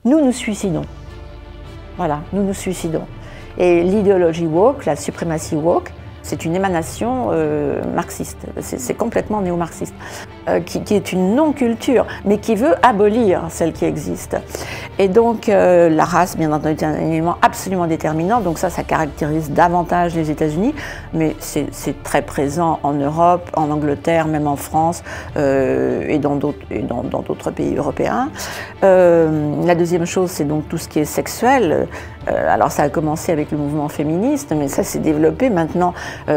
nous nous suicidons. Voilà, nous nous suicidons. Et l'idéologie woke, la suprématie woke, c'est une émanation marxiste, c'est complètement néo-marxiste, qui est une non-culture, mais qui veut abolir celle qui existe. Et donc la race, bien entendu, est un élément absolument déterminant, donc ça caractérise davantage les États-Unis, mais c'est très présent en Europe, en Angleterre, même en France et dans d'autres pays européens. La deuxième chose, c'est donc tout ce qui est sexuel. Alors ça a commencé avec le mouvement féministe, mais ça s'est développé maintenant,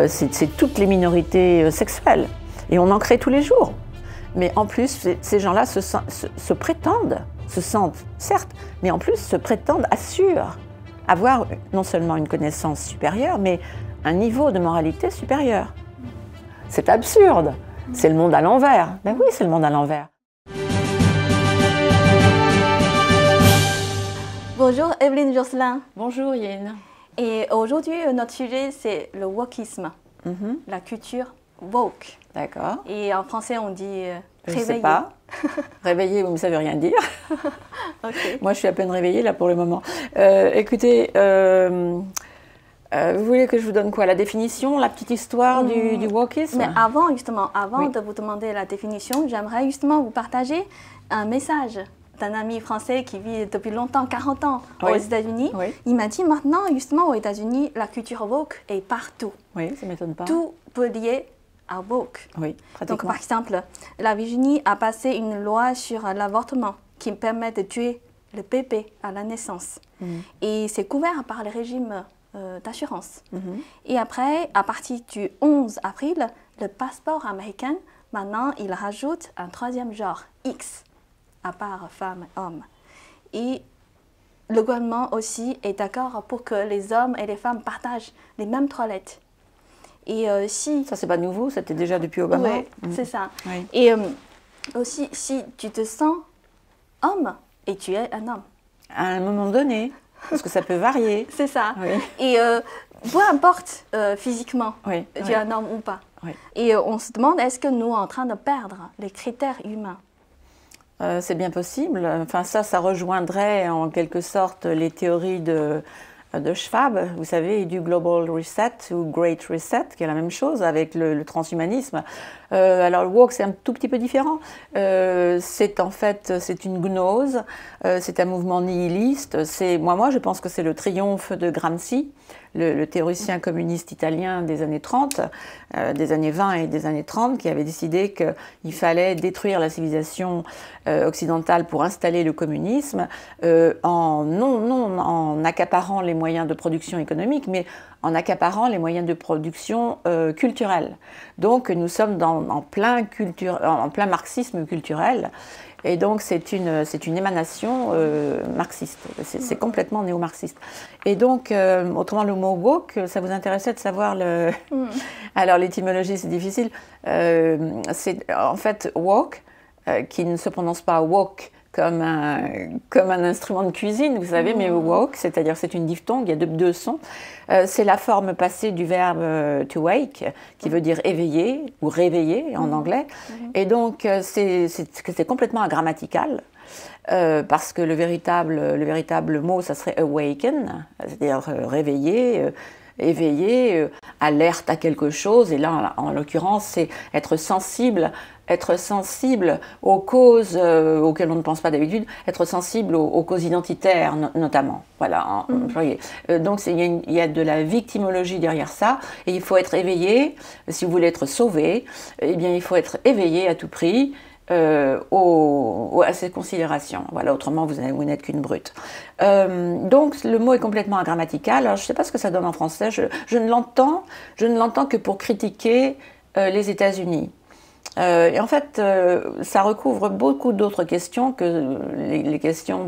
c'est toutes les minorités sexuelles. Et on en crée tous les jours. Mais en plus, ces gens-là se prétendent, se sentent, certes, mais en plus se prétendent, assurent avoir non seulement une connaissance supérieure, mais un niveau de moralité supérieur. C'est absurde. C'est le monde à l'envers. Ben oui, c'est le monde à l'envers. Bonjour Evelyne Josselin. Bonjour Yin. Et aujourd'hui, notre sujet, c'est le wokisme, la culture woke. D'accord. Et en français, on dit réveiller. réveiller. Je sais pas. Réveiller, mais ça veut rien dire. Okay. Moi, je suis à peine réveillée là pour le moment. Écoutez, vous voulez que je vous donne quoi? La définition, la petite histoire du wokisme? Mais avant, justement, oui. de vous demander la définition, j'aimerais justement vous partager un message d'un ami français qui vit depuis longtemps, 40 ans, oui. aux États-Unis. Oui. Il m'a dit maintenant, justement, aux États-Unis, la culture woke est partout. Oui, ça ne m'étonne pas. Tout peut lier à woke. Oui, pratiquement. Donc, par exemple, la Virginie a passé une loi sur l'avortement qui permet de tuer le bébé à la naissance. Et c'est couvert par le régime d'assurance. Et après, à partir du 11 avril, le passeport américain, maintenant, il rajoute un troisième genre, X, à part femme et homme. Et le gouvernement aussi est d'accord pour que les hommes et les femmes partagent les mêmes toilettes. Et si... Ça, c'est pas nouveau, c'était déjà depuis Obama. Oui, c'est ça. Oui. Et aussi, si tu te sens homme et tu es un homme. À un moment donné, parce que ça peut varier. C'est ça. Oui. Et peu importe physiquement, Oui, tu es un homme ou pas. Oui. Et on se demande, est-ce que nous sommes en train de perdre les critères humains? C'est bien possible. Enfin, ça rejoindrait en quelque sorte les théories de Schwab, vous savez, du Global Reset ou Great Reset, qui est la même chose avec le transhumanisme. Alors le woke, c'est un tout petit peu différent. C'est en fait, c'est une gnose, c'est un mouvement nihiliste. Moi, je pense que c'est le triomphe de Gramsci, le théoricien communiste italien des années 30, des années 20 et des années 30, qui avait décidé qu'il fallait détruire la civilisation occidentale pour installer le communisme en accaparant les moyens de production économique, mais en accaparant les moyens de production culturelle. Donc nous sommes en plein marxisme culturel. Et donc c'est une émanation marxiste, c'est complètement néo-marxiste. Et donc, autrement le mot woke, ça vous intéressait de savoir le... Alors l'étymologie c'est difficile, c'est en fait woke, qui ne se prononce pas woke comme un instrument de cuisine, vous savez, mais woke, c'est-à-dire c'est une diphtongue, il y a deux sons. C'est la forme passée du verbe to wake, qui veut dire éveiller ou réveiller en anglais. Et donc c'est complètement agrammatical, parce que le véritable mot, ça serait awaken, c'est-à-dire réveiller, éveiller, alerte à quelque chose. Et là, en l'occurrence, c'est être sensible aux causes auxquelles on ne pense pas d'habitude, être sensible aux causes identitaires notamment. Voilà. Donc il y a de la victimologie derrière ça, et il faut être éveillé. Si vous voulez être sauvé, eh bien il faut être éveillé à tout prix à ces considérations. Voilà, autrement vous n'êtes qu'une brute. Donc le mot est complètement agrammatical. Alors je ne sais pas ce que ça donne en français. Je ne l'entends que pour critiquer les États-Unis. Et en fait, ça recouvre beaucoup d'autres questions que les questions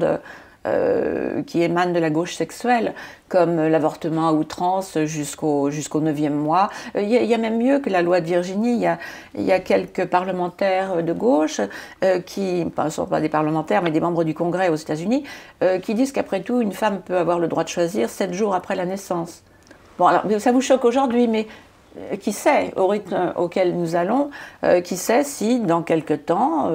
qui émanent de la gauche sexuelle, comme l'avortement à outrance jusqu'au 9e mois. Il y a même mieux que la loi de Virginie. Il y a quelques parlementaires de gauche qui ne sont pas des parlementaires, mais des membres du Congrès aux États-Unis, qui disent qu'après tout, une femme peut avoir le droit de choisir 7 jours après la naissance. Bon, alors ça vous choque aujourd'hui, mais qui sait, au rythme auquel nous allons, qui sait si dans quelque temps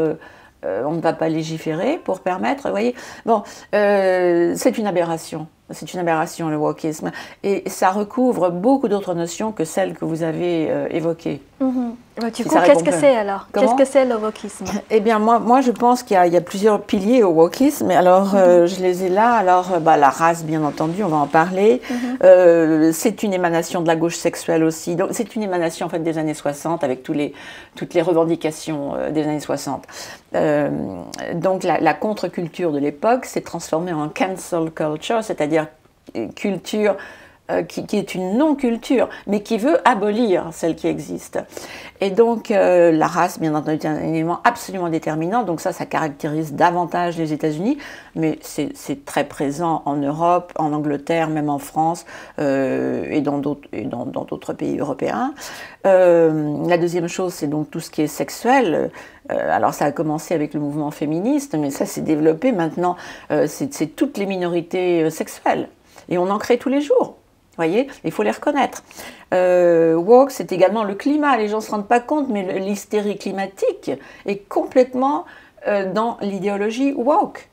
on ne va pas légiférer pour permettre, vous voyez. Bon, c'est une aberration. C'est une aberration, le wokisme. Et ça recouvre beaucoup d'autres notions que celles que vous avez évoquées. Du coup, qu'est-ce que c'est alors? Qu'est-ce que c'est le wokisme? Eh bien, moi, je pense qu'il y a plusieurs piliers au wokisme. Alors, je les ai là. Alors, la race, bien entendu, on va en parler. C'est une émanation de la gauche sexuelle aussi. Donc, c'est une émanation, en fait, des années 60, avec toutes les revendications des années 60. Donc, la contre-culture de l'époque s'est transformée en cancel culture, c'est-à-dire culture qui est une non-culture, mais qui veut abolir celle qui existe. Et donc, la race, bien entendu, est un élément absolument déterminant. Donc ça caractérise davantage les États-Unis, mais c'est très présent en Europe, en Angleterre, même en France, et dans d'autres pays européens. La deuxième chose, c'est donc tout ce qui est sexuel. Alors ça a commencé avec le mouvement féministe, mais ça s'est développé maintenant. C'est toutes les minorités sexuelles. Et on en crée tous les jours. Vous voyez, il faut les reconnaître. Woke, c'est également le climat. Les gens ne se rendent pas compte, mais l'hystérie climatique est complètement dans l'idéologie woke.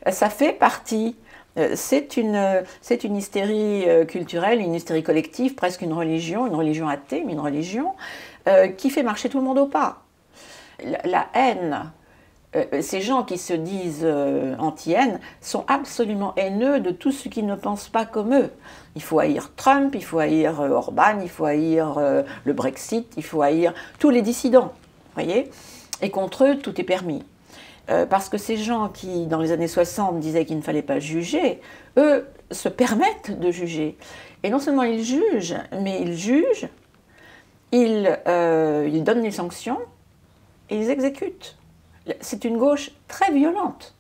Ça fait partie. C'est une hystérie culturelle, une hystérie collective, presque une religion athée, mais une religion qui fait marcher tout le monde au pas. La haine. Ces gens qui se disent anti-haine sont absolument haineux de tout ce qui ne pense pas comme eux. Il faut haïr Trump, il faut haïr Orban, il faut haïr le Brexit, il faut haïr tous les dissidents, voyez. Et contre eux, tout est permis. Parce que ces gens qui, dans les années 60, disaient qu'il ne fallait pas juger, eux se permettent de juger. Et non seulement ils jugent, mais ils jugent, ils donnent les sanctions et ils exécutent. C'est une gauche très violente,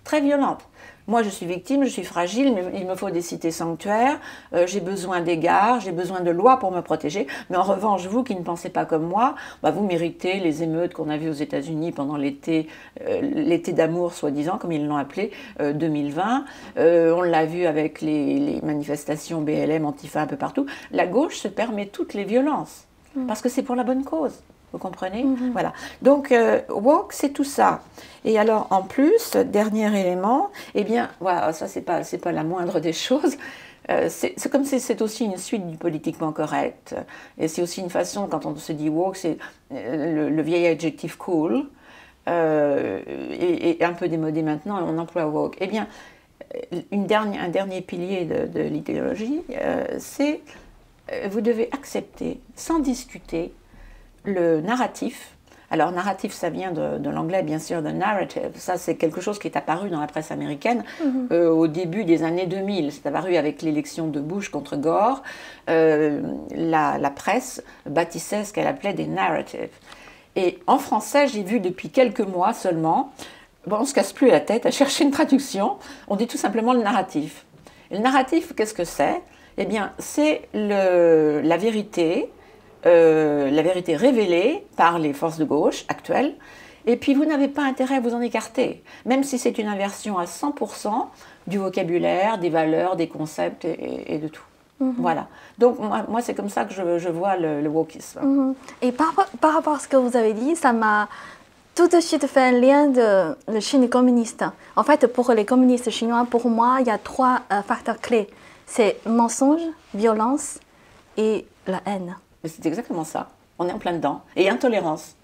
très violente. Moi, je suis victime, je suis fragile, mais il me faut des cités sanctuaires, j'ai besoin d'égards, j'ai besoin de lois pour me protéger. Mais en revanche, vous qui ne pensez pas comme moi, vous méritez les émeutes qu'on a vues aux États-Unis pendant l'été d'amour, soi-disant, comme ils l'ont appelé, 2020. On l'a vu avec les manifestations BLM, Antifa, un peu partout. La gauche se permet toutes les violences, parce que c'est pour la bonne cause. Vous comprenez? Voilà. Donc, woke, c'est tout ça. Et alors, en plus, dernier élément, eh bien, voilà, ça, c'est pas la moindre des choses. C'est comme si c'est aussi une suite du politiquement correct. Et c'est aussi une façon, quand on se dit woke, c'est le vieil adjectif cool, et un peu démodé maintenant, on emploie woke. Eh bien, un dernier pilier de l'idéologie, c'est vous devez accepter, sans discuter, le narratif. Alors, narratif, ça vient de l'anglais, bien sûr, de narrative. Ça, c'est quelque chose qui est apparu dans la presse américaine au début des années 2000. C'est apparu avec l'élection de Bush contre Gore. La presse bâtissait ce qu'elle appelait des narratives. Et en français, j'ai vu depuis quelques mois seulement, on ne se casse plus la tête à chercher une traduction, on dit tout simplement le narratif. Et le narratif, qu'est-ce que c'est? Eh bien, c'est la vérité révélée par les forces de gauche actuelles, et puis vous n'avez pas intérêt à vous en écarter, même si c'est une inversion à 100% du vocabulaire, des valeurs, des concepts et de tout. Voilà. Donc moi c'est comme ça que je vois le wokisme. Et par rapport à ce que vous avez dit, ça m'a tout de suite fait un lien de la Chine communiste. En fait, pour les communistes chinois, pour moi, il y a trois facteurs clés. C'est mensonge, violence et la haine. C'est exactement ça. On est en plein dedans. Et intolérance.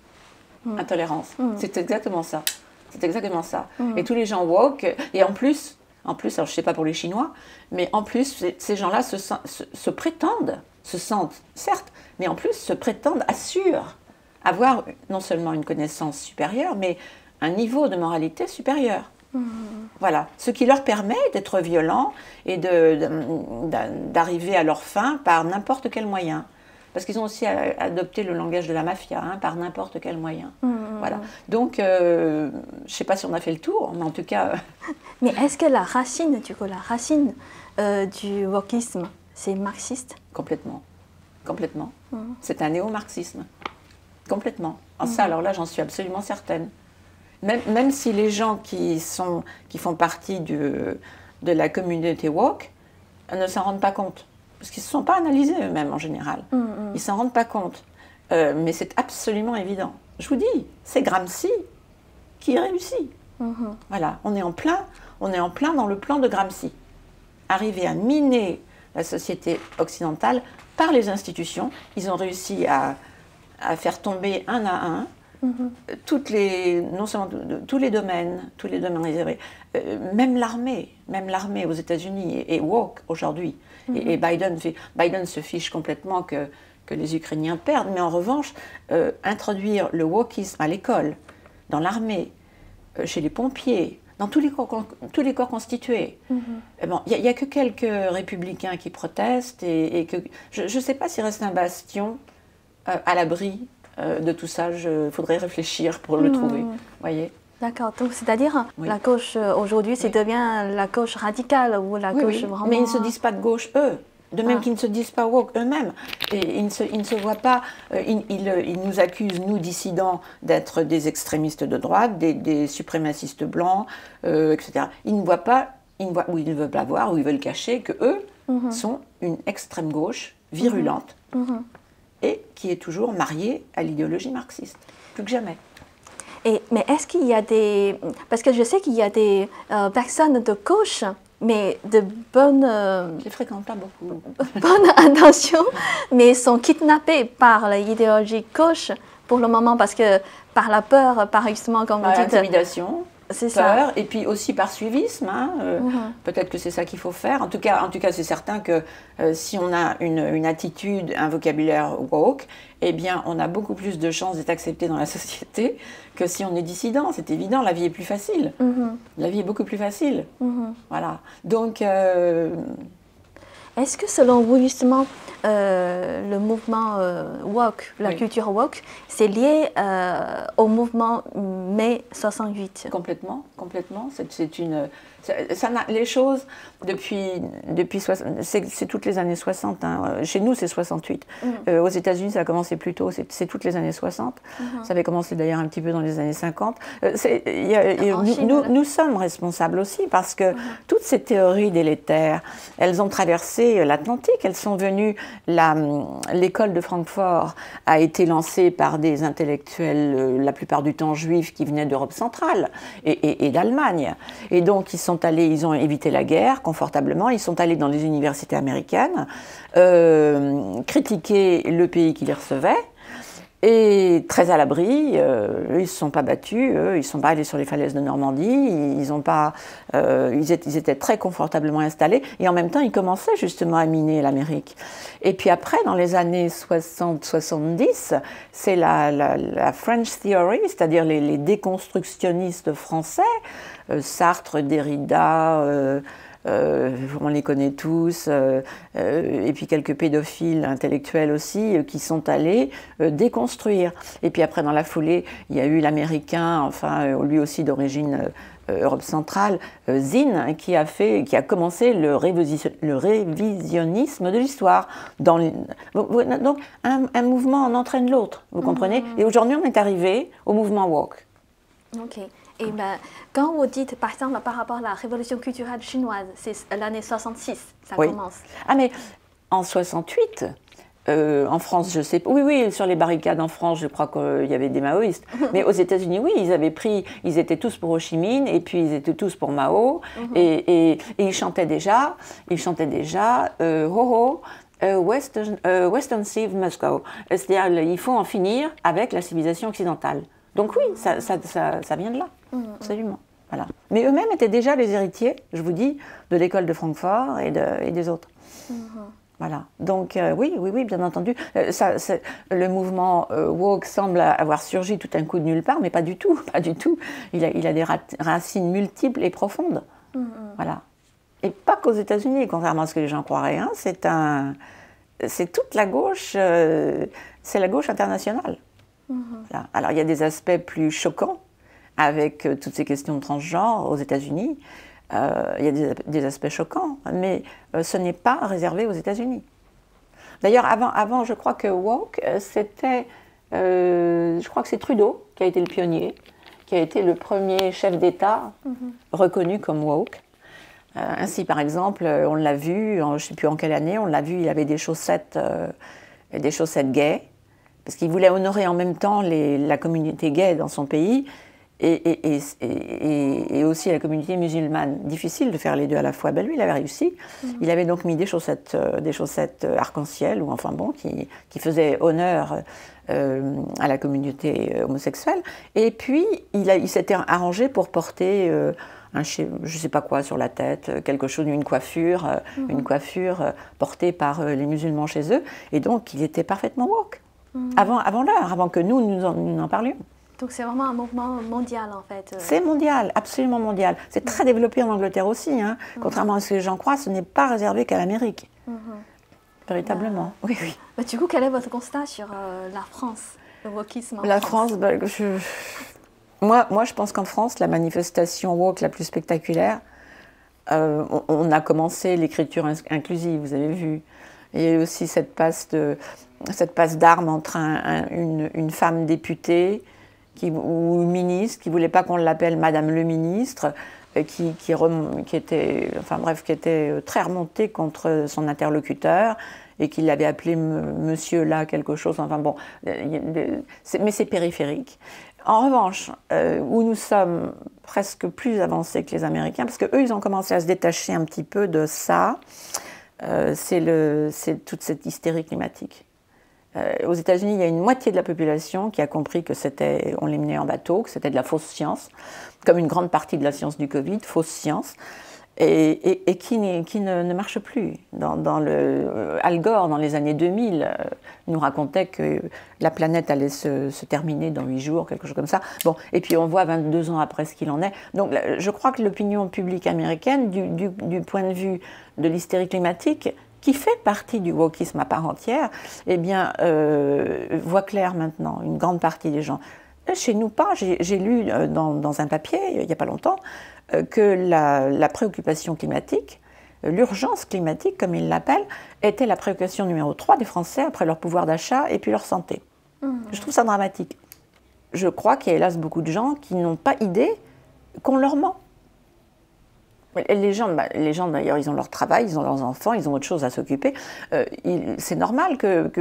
Intolérance. C'est exactement ça. C'est exactement ça. Et tous les gens woke, et en plus, alors je ne sais pas pour les Chinois, mais en plus, ces gens-là se prétendent, se sentent, certes, mais en plus se prétendent, assurent avoir non seulement une connaissance supérieure, mais un niveau de moralité supérieur. Voilà. Ce qui leur permet d'être violents et d'arriver à leur fin par n'importe quel moyen. Parce qu'ils ont aussi adopté le langage de la mafia, par n'importe quel moyen. Voilà. Donc, je ne sais pas si on a fait le tour, mais en tout cas... Mais est-ce que la racine du wokisme, c'est marxiste? Complètement. Complètement. C'est un néo-marxisme. Complètement. Ça, alors là, j'en suis absolument certaine. Même si les gens qui font partie de la communauté woke ne s'en rendent pas compte. Parce qu'ils ne se sont pas analysés eux-mêmes en général. Ils ne s'en rendent pas compte. Mais c'est absolument évident. Je vous dis, c'est Gramsci. qui réussit. Voilà, on est en plein dans le plan de Gramsci. Arriver à miner la société occidentale par les institutions. Ils ont réussi à faire tomber un à un non seulement tous les domaines réservés, même l'armée aux États-Unis est woke aujourd'hui. Et Biden se fiche complètement que les Ukrainiens perdent, mais en revanche, introduire le wokisme à l'école, dans l'armée, chez les pompiers, dans tous les corps constitués. Bon, il n'y a que quelques républicains qui protestent et que je ne sais pas s'il reste un bastion à l'abri de tout ça. Il faudrait réfléchir pour le trouver. Voyez. D'accord, donc c'est-à-dire la gauche aujourd'hui, c'est devient la gauche radicale ou la gauche vraiment... Mais ils ne se disent pas de gauche, eux. De même qu'ils ne se disent pas woke eux-mêmes. Et ils ne se voient pas... Ils nous accusent, nous, dissidents, d'être des extrémistes de droite, des suprémacistes blancs, etc. Ils ne voient pas, ou ils ne veulent pas voir, ou ils veulent cacher que eux sont une extrême gauche virulente et qui est toujours mariée à l'idéologie marxiste, plus que jamais. Mais est-ce qu'il y a des... Parce que je sais qu'il y a des personnes de gauche, mais de bonnes... Je les fréquente pas beaucoup. Bonnes intentions, mais sont kidnappées par l'idéologie gauche pour le moment, parce que par la peur, par justement, comme vous dites... L'intimidation, peur, ça. Et puis aussi par suivisme. Peut-être que c'est ça qu'il faut faire. En tout cas c'est certain que si on a une attitude, un vocabulaire woke, eh bien, on a beaucoup plus de chances d'être accepté dans la société que si on est dissident. C'est évident, la vie est plus facile. La vie est beaucoup plus facile. Voilà. Donc... Est-ce que selon vous, justement, le mouvement woke, la culture woke, c'est lié au mouvement mai 68? Complètement. C'est une... les choses, c'est toutes les années 60. Hein. Chez nous, c'est 68. Aux États-Unis, ça a commencé plus tôt, c'est toutes les années 60. Ça avait commencé d'ailleurs un petit peu dans les années 50. Nous sommes responsables aussi parce que toutes ces théories délétères, elles ont traversé l'Atlantique, elles sont venues... L'école de Francfort a été lancée par des intellectuels, la plupart du temps juifs, qui venaient d'Europe centrale et d'Allemagne. Et donc, ils ont évité la guerre confortablement, ils sont allés dans les universités américaines, critiquer le pays qui les recevait, et très à l'abri, ils ne se sont pas battus, ils ne sont pas allés sur les falaises de Normandie, ils étaient très confortablement installés, et en même temps, ils commençaient justement à miner l'Amérique. Et puis après, dans les années 60-70, c'est la French Theory, c'est-à-dire les déconstructionnistes français, Sartre, Derrida, on les connaît tous, et puis quelques pédophiles intellectuels aussi, qui sont allés déconstruire. Et puis après, dans la foulée, il y a eu l'Américain, enfin, lui aussi d'origine Europe centrale, Zinn, qui a commencé le révisionnisme de l'histoire. Donc, un mouvement en entraîne l'autre, vous comprenez? Et aujourd'hui, on est arrivé au mouvement woke. Ok. Et quand vous dites, par exemple, par rapport à la révolution culturelle chinoise, c'est l'année 66, ça commence. Ah, mais en 68, en France, je sais pas. Oui, sur les barricades en France, je crois qu'il y avait des maoïstes. Mais aux États-Unis, oui, ils étaient tous pour Ho Chi Minh, et puis ils étaient tous pour Mao, et ils chantaient déjà, ho ho. Western Civ must go. C'est-à-dire, il faut en finir avec la civilisation occidentale. Donc oui, ça vient de là, absolument. Voilà. Mais eux-mêmes étaient déjà les héritiers, je vous dis, de l'école de Francfort et des autres. Voilà. Donc oui, bien entendu. Le mouvement woke semble avoir surgi tout un coup de nulle part, mais pas du tout, pas du tout. Il a des racines multiples et profondes. Voilà. Et pas qu'aux États-Unis, contrairement à ce que les gens croiraient. Hein, c'est toute la gauche, c'est la gauche internationale. Voilà. Alors il y a des aspects plus choquants avec toutes ces questions de transgenre aux États-Unis. Il y a des aspects choquants, mais ce n'est pas réservé aux États-Unis. D'ailleurs, avant, je crois que woke, je crois que c'est Trudeau qui a été le pionnier, qui a été le premier chef d'État reconnu comme woke. Ainsi, par exemple, on l'a vu, je ne sais plus en quelle année, on l'a vu, il avait des chaussettes gays, parce qu'il voulait honorer en même temps la communauté gay dans son pays et aussi à la communauté musulmane. Difficile de faire les deux à la fois. Ben lui, il avait réussi. Il avait donc mis des chaussettes arc-en-ciel, ou enfin bon, qui faisaient honneur à la communauté homosexuelle. Et puis, il s'était arrangé pour porter je ne sais pas quoi sur la tête, quelque chose, une coiffure portée par les musulmans chez eux. Et donc, il était parfaitement woke, avant l'heure, avant que nous en parlions. Donc c'est vraiment un mouvement mondial en fait. C'est mondial, absolument mondial. C'est très développé en Angleterre aussi. Hein. Contrairement à ce que les gens croient, ce n'est pas réservé qu'à l'Amérique. Véritablement, oui. Bah, du coup, quel est votre constat sur la France, le wokisme en La France, moi, je pense qu'en France, la manifestation woke la plus spectaculaire, on a commencé l'écriture inclusive, vous avez vu. Il y a eu aussi cette passe d'armes entre une femme députée ou une ministre qui ne voulait pas qu'on l'appelle Madame le ministre, qui était très remontée contre son interlocuteur et qui l'avait appelé Monsieur là quelque chose. Enfin bon, mais c'est périphérique. En revanche, où nous sommes presque plus avancés que les Américains, parce qu'eux, ils ont commencé à se détacher un petit peu de ça, c'est toute cette hystérie climatique. Aux États-Unis, il y a une moitié de la population qui a compris que on les menait en bateau, que c'était de la fausse science, comme une grande partie de la science du Covid, fausse science, et qui ne marche plus. Al Gore, dans les années 2000, nous racontait que la planète allait se terminer dans 8 jours, quelque chose comme ça. Bon, et puis on voit 22 ans après ce qu'il en est. Donc je crois que l'opinion publique américaine, du point de vue de l'hystérie climatique, qui fait partie du wokisme à part entière, eh bien, voit clair maintenant, une grande partie des gens. Chez nous pas, j'ai lu dans un papier, il n'y a pas longtemps, que la préoccupation climatique, l'urgence climatique, comme ils l'appellent, était la préoccupation numéro 3 des Français après leur pouvoir d'achat et puis leur santé. Je trouve ça dramatique. Je crois qu'il y a hélas beaucoup de gens qui n'ont pas idée qu'on leur ment. Les gens d'ailleurs, ils ont leur travail, ils ont leurs enfants, ils ont autre chose à s'occuper. C'est normal que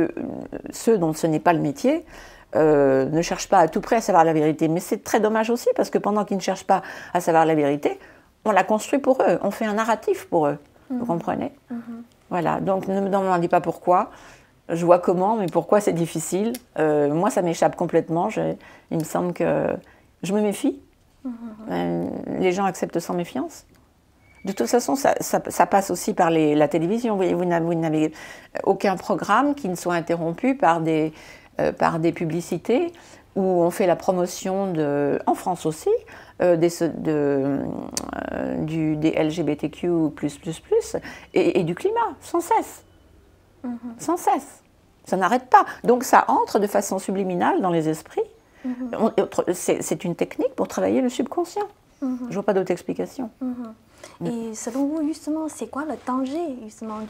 ceux dont ce n'est pas le métier ne cherchent pas à tout prix à savoir la vérité. Mais c'est très dommage aussi, parce que pendant qu'ils ne cherchent pas à savoir la vérité, on la construit pour eux, on fait un narratif pour eux. Vous comprenez? Voilà, donc ne me demandez pas pourquoi. Je vois comment, mais pourquoi c'est difficile. Moi, ça m'échappe complètement. Il me semble que je me méfie. Les gens acceptent sans méfiance. De toute façon, ça passe aussi par la télévision. Vous n'avez aucun programme qui ne soit interrompu par des publicités où on fait la promotion, en France aussi, des LGBTQ++, et du climat, sans cesse. Sans cesse. Ça n'arrête pas. Donc ça entre de façon subliminale dans les esprits. C'est une technique pour travailler le subconscient. Je ne vois pas d'autre explication. Et selon vous, justement, c'est quoi le danger, justement,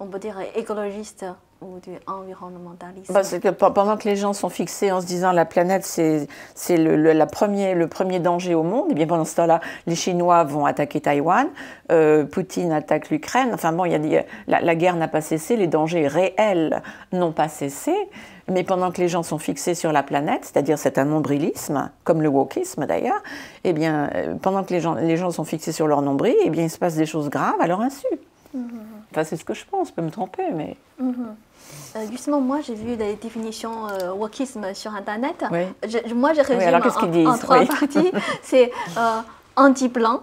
on peut dire, écologiste ou du environnementalisme? C'est que pendant que les gens sont fixés en se disant la planète, c'est le premier danger au monde, et bien pendant ce temps-là, les Chinois vont attaquer Taïwan, Poutine attaque l'Ukraine, enfin bon, la guerre n'a pas cessé, les dangers réels n'ont pas cessé. Mais pendant que les gens sont fixés sur la planète, c'est-à-dire c'est un nombrilisme, comme le wokisme d'ailleurs, eh bien, pendant que les gens sont fixés sur leur nombril, eh bien, il se passe des choses graves à leur insu. Enfin, c'est ce que je pense, je peux me tromper, mais... Justement, moi, j'ai vu des définitions wokisme sur Internet. Oui. Moi, je résume en 3 parties. C'est anti-blanc,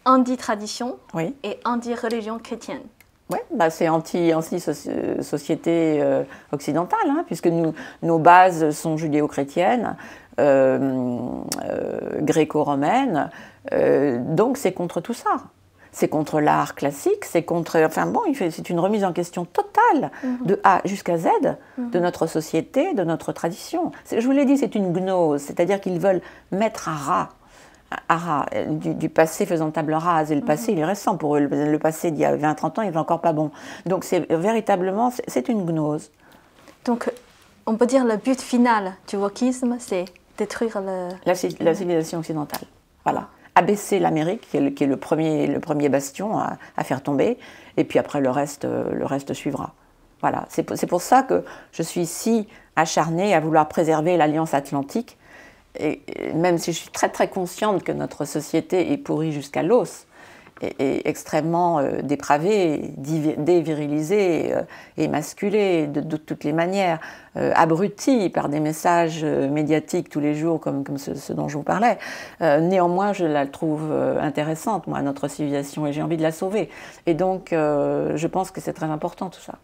anti-tradition et anti-religion chrétienne. Oui, c'est anti-société occidentale, hein, puisque nos bases sont judéo-chrétiennes, gréco-romaines, donc c'est contre tout ça. C'est contre l'art classique, c'est contre... Enfin bon, c'est une remise en question totale, de A jusqu'à Z, de notre société, de notre tradition. Je vous l'ai dit, c'est une gnose, c'est-à-dire qu'ils veulent mettre à ras du passé faisant table rase. Et le passé, il est récent pour eux. Le passé d'il y a 20-30 ans, il n'est encore pas bon. Donc c'est véritablement, c'est une gnose. Donc on peut dire le but final du wokisme, c'est détruire la civilisation occidentale. Voilà. Abaisser l'Amérique, qui est le premier bastion à faire tomber, et puis après le reste suivra. Voilà. C'est pour ça que je suis si acharnée à vouloir préserver l'Alliance Atlantique, et même si je suis très très consciente que notre société est pourrie jusqu'à l'os, et extrêmement dépravée, dévirilisée, émasculée de toutes les manières, abrutie par des messages médiatiques tous les jours comme ce dont je vous parlais. Néanmoins, je la trouve intéressante, moi, notre civilisation, et j'ai envie de la sauver. Et donc, je pense que c'est très important tout ça.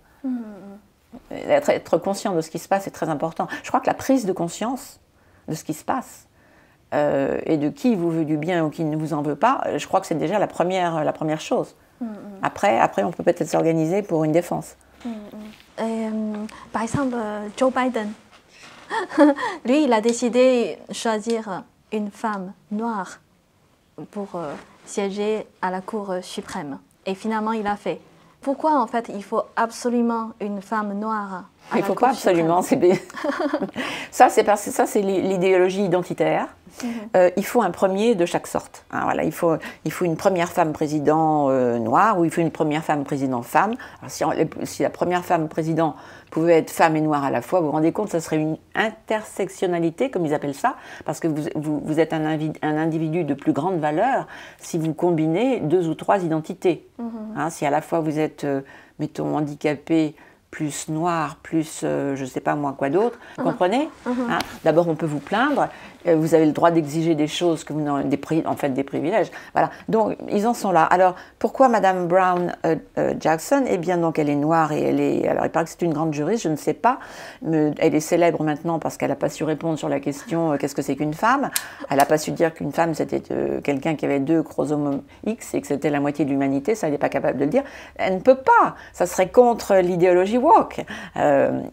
Être conscient de ce qui se passe est très important. Je crois que la prise de conscience de ce qui se passe, et de qui vous veut du bien ou qui ne vous en veut pas, je crois que c'est déjà la première chose. Après, on peut peut-être s'organiser pour une défense. Par exemple, Joe Biden, lui, il a décidé de choisir une femme noire pour siéger à la Cour suprême. Et finalement, il a fait. Pourquoi, en fait, il faut absolument une femme noire à il ne faut pas absolument. Ça, c'est l'idéologie identitaire. Il faut un premier de chaque sorte. Hein, voilà, il faut une première femme président noire, ou il faut une première femme président femme. Alors, si la première femme président pouvait être femme et noire à la fois, vous vous rendez compte, ça serait une intersectionnalité, comme ils appellent ça, parce que vous êtes un individu de plus grande valeur si vous combinez 2 ou 3 identités. Hein, si à la fois vous êtes, mettons, handicapé, plus noir, plus je ne sais pas moi quoi d'autre, vous comprenez hein. D'abord on peut vous plaindre, vous avez le droit d'exiger des choses, que vous en fait des privilèges. Voilà, donc ils en sont là. Alors pourquoi Madame Brown Jackson? Eh bien donc elle est noire et alors il paraît que c'est une grande juriste, je ne sais pas, elle est célèbre maintenant parce qu'elle n'a pas su répondre sur la question qu'est-ce que c'est qu'une femme. Elle n'a pas su dire qu'une femme c'était quelqu'un qui avait 2 chromosomes X et que c'était la moitié de l'humanité, ça elle n'est pas capable de le dire. Elle ne peut pas, ça serait contre l'idéologie woke.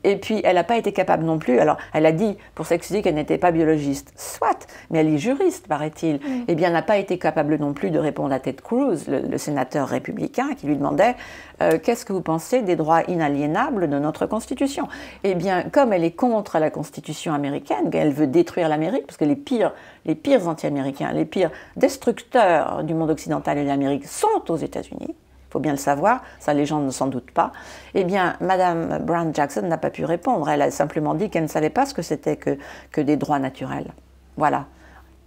Et puis elle n'a pas été capable non plus, alors elle a dit pour s'excuser qu'elle n'était pas biologiste, soit, mais elle est juriste paraît-il, eh bien elle n'a pas été capable non plus de répondre à Ted Cruz, le sénateur républicain qui lui demandait qu'est-ce que vous pensez des droits inaliénables de notre Constitution? Eh bien comme elle est contre la Constitution américaine, qu'elle veut détruire l'Amérique, parce que les pires anti-américains, les pires destructeurs du monde occidental et de l'Amérique sont aux États-Unis, il faut bien le savoir, ça les gens ne s'en doutent pas, eh bien Madame Brown Jackson n'a pas pu répondre, elle a simplement dit qu'elle ne savait pas ce que c'était que des droits naturels. Voilà.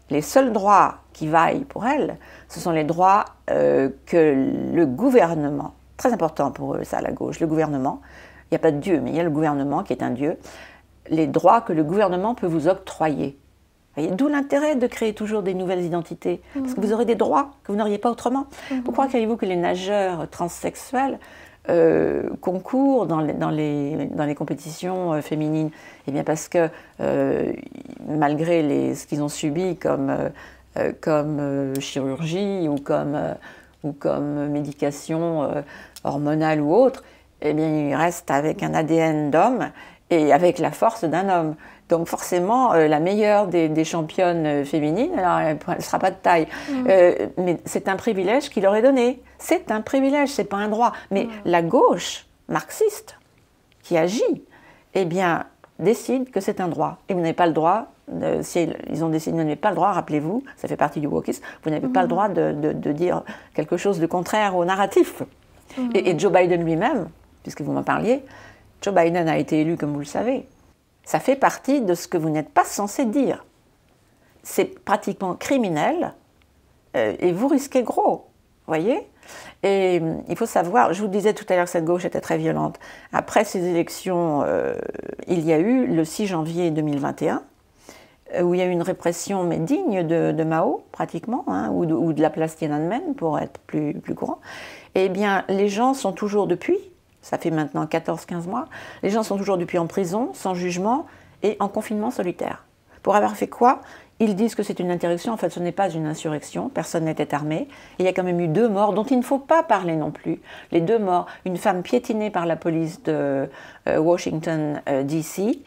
Les seuls droits qui vaillent pour elle, ce sont les droits que le gouvernement, très important pour eux ça, la gauche, le gouvernement, il n'y a pas de Dieu, mais il y a le gouvernement qui est un Dieu, les droits que le gouvernement peut vous octroyer. D'où l'intérêt de créer toujours des nouvelles identités, parce que vous aurez des droits que vous n'auriez pas autrement. Pourquoi croyez-vous que les nageurs transsexuels concourent dans les compétitions féminines? Eh bien parce que malgré ce qu'ils ont subi comme chirurgie ou comme médication hormonale ou autre, eh bien ils restent avec un ADN d'homme et avec la force d'un homme. Donc forcément, la meilleure des championnes féminines, alors elle ne sera pas de taille. Mais c'est un privilège qui leur est donné. C'est un privilège, ce n'est pas un droit. Mais la gauche marxiste qui agit, eh bien, décide que c'est un droit. Et vous n'avez pas le droit, si ils ont décidé, vous n'avez pas le droit, rappelez-vous, ça fait partie du wokisme, vous n'avez pas le droit de dire quelque chose de contraire au narratif. Et Joe Biden lui-même, puisque vous m'en parliez, Joe Biden a été élu, comme vous le savez. Ça fait partie de ce que vous n'êtes pas censé dire. C'est pratiquement criminel et vous risquez gros, voyez. Et il faut savoir, je vous disais tout à l'heure que cette gauche était très violente. Après ces élections, il y a eu le 6 janvier 2021, où il y a eu une répression mais digne de Mao, pratiquement, hein, ou de la place Tiananmen, pour être plus courant. Eh bien, les gens sont toujours depuis, ça fait maintenant 14-15 mois, les gens sont toujours depuis en prison, sans jugement et en confinement solitaire. Pour avoir fait quoi? Ils disent que c'est une insurrection, en fait ce n'est pas une insurrection, personne n'était armé. Et il y a quand même eu 2 morts dont il ne faut pas parler non plus. Les 2 morts, une femme piétinée par la police de Washington DC,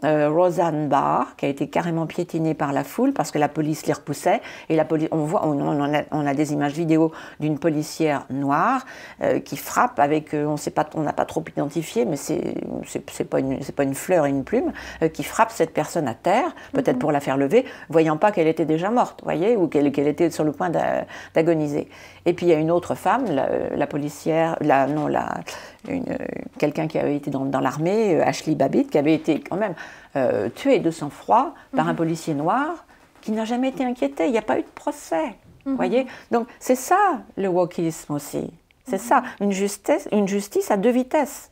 Roseanne Barr, qui a été carrément piétinée par la foule parce que la police les repoussait. Et la police, on a des images vidéo d'une policière noire qui frappe avec, on n'a pas trop identifié, mais c'est pas une fleur et une plume, qui frappe cette personne à terre, peut-être pour la faire lever, voyant pas qu'elle était déjà morte, voyez, ou qu'elle était sur le point d'agoniser. Et puis il y a une autre femme, la policière, quelqu'un qui avait été dans l'armée, Ashley Babbitt, qui avait été quand même tuée de sang-froid par un policier noir qui n'a jamais été inquiété, il n'y a pas eu de procès. Vous voyez? Donc c'est ça le wokisme aussi. C'est ça, une justice à deux vitesses.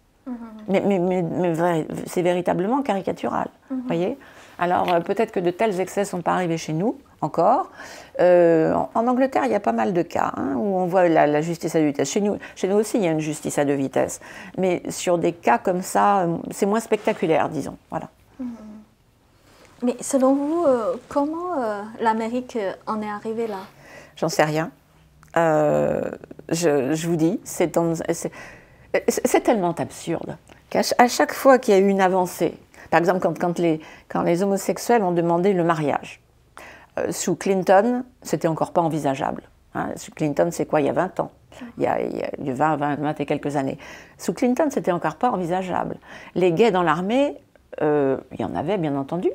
Mais c'est véritablement caricatural. Voyez? Alors peut-être que de tels excès ne sont pas arrivés chez nous encore. En Angleterre, il y a pas mal de cas où on voit la justice à deux vitesses. Chez nous aussi, il y a une justice à deux vitesses. Mais sur des cas comme ça, c'est moins spectaculaire, disons. Voilà. Mais selon vous, comment l'Amérique en est arrivée là? J'en sais rien. Je vous dis, c'est tellement absurde qu'à chaque fois qu'il y a eu une avancée, par exemple quand les homosexuels ont demandé le mariage, sous Clinton, c'était encore pas envisageable. Sous Clinton, c'est quoi, il y a 20 ans, il y a 20 et quelques années. Sous Clinton, c'était encore pas envisageable. Les gays dans l'armée, il y en avait bien entendu.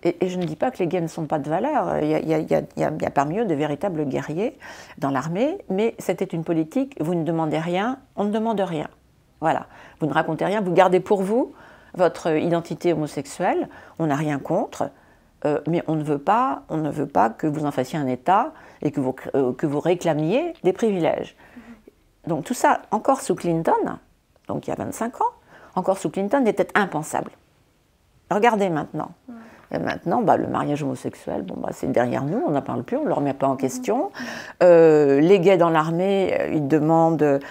Et je ne dis pas que les gays ne sont pas de valeur, il y a parmi eux de véritables guerriers dans l'armée, mais c'était une politique, vous ne demandez rien, on ne demande rien. Voilà, vous ne racontez rien, vous gardez pour vous votre identité homosexuelle, on n'a rien contre, mais on ne veut pas que vous en fassiez un État et que vous réclamiez des privilèges. Donc tout ça, encore sous Clinton, donc il y a 25 ans, encore sous Clinton, était impensable. Regardez maintenant. Et maintenant, le mariage homosexuel, c'est derrière nous, on n'en parle plus, on ne le remet pas en question. Les gays dans l'armée, ils demandent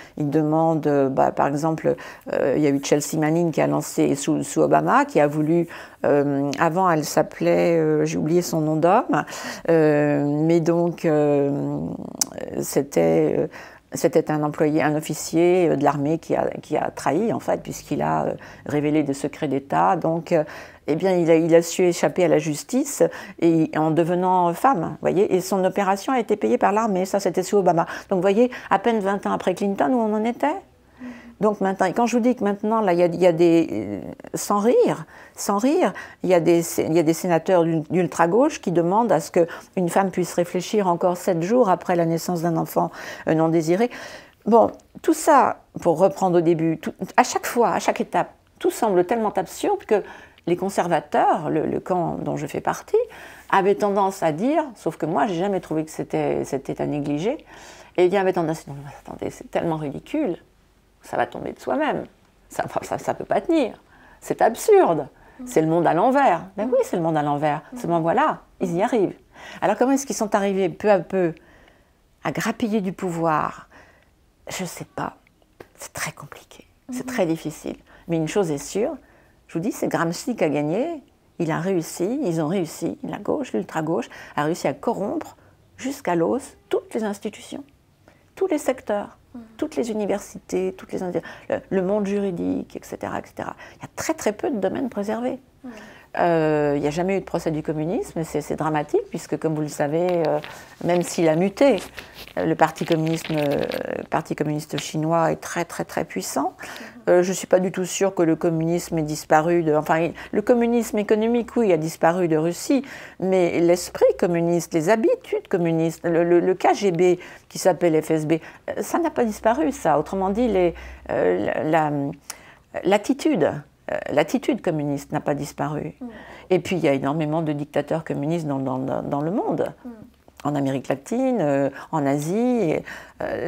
par exemple, il y a eu Chelsea Manning qui a lancé, sous Obama, qui a voulu, avant elle s'appelait, j'ai oublié son nom d'homme, mais donc c'était un employé, un officier de l'armée qui a trahi, en fait, puisqu'il a révélé des secrets d'État. Donc, eh bien, il a su échapper à la justice en devenant femme, voyez. Et son opération a été payée par l'armée. Ça, c'était sous Obama. Donc, vous voyez, à peine 20 ans après Clinton, où on en était. Donc maintenant, quand je vous dis que maintenant, là, il y a des, sans rire, il y a des sénateurs d'ultra-gauche qui demandent à ce qu'une femme puisse réfléchir encore 7 jours après la naissance d'un enfant non désiré. Bon, tout ça, pour reprendre au début, à chaque fois, à chaque étape, tout semble tellement absurde que les conservateurs, le camp dont je fais partie, avaient tendance à dire, sauf que moi, j'ai jamais trouvé que c'était à négliger, et bien avaient tendance à dire, non, attendez, c'est tellement ridicule. Ça va tomber de soi-même. Ça ne peut pas tenir. C'est absurde. C'est le monde à l'envers. Ben oui, c'est le monde à l'envers. Seulement voilà, ils y arrivent. Alors comment est-ce qu'ils sont arrivés peu à peu à grappiller du pouvoir? Je ne sais pas. C'est très compliqué. C'est très difficile. Mais une chose est sûre, je vous dis, c'est Gramsci qui a gagné. Il a réussi, ils ont réussi, la gauche, l'ultra-gauche, a réussi à corrompre jusqu'à l'os toutes les institutions, tous les secteurs. Toutes les universités, le monde juridique, etc., etc. Il y a très très peu de domaines préservés. Il n'y a jamais eu de procès du communisme, et c'est dramatique, puisque comme vous le savez, même s'il a muté, le parti communiste chinois est très très très puissant. Je ne suis pas du tout sûre que le communisme ait disparu le communisme économique, oui, a disparu de Russie, mais l'esprit communiste, les habitudes communistes, le KGB qui s'appelle FSB, ça n'a pas disparu, ça. Autrement dit, l'attitude communiste n'a pas disparu. Et puis il y a énormément de dictateurs communistes dans le monde, en Amérique latine, en Asie.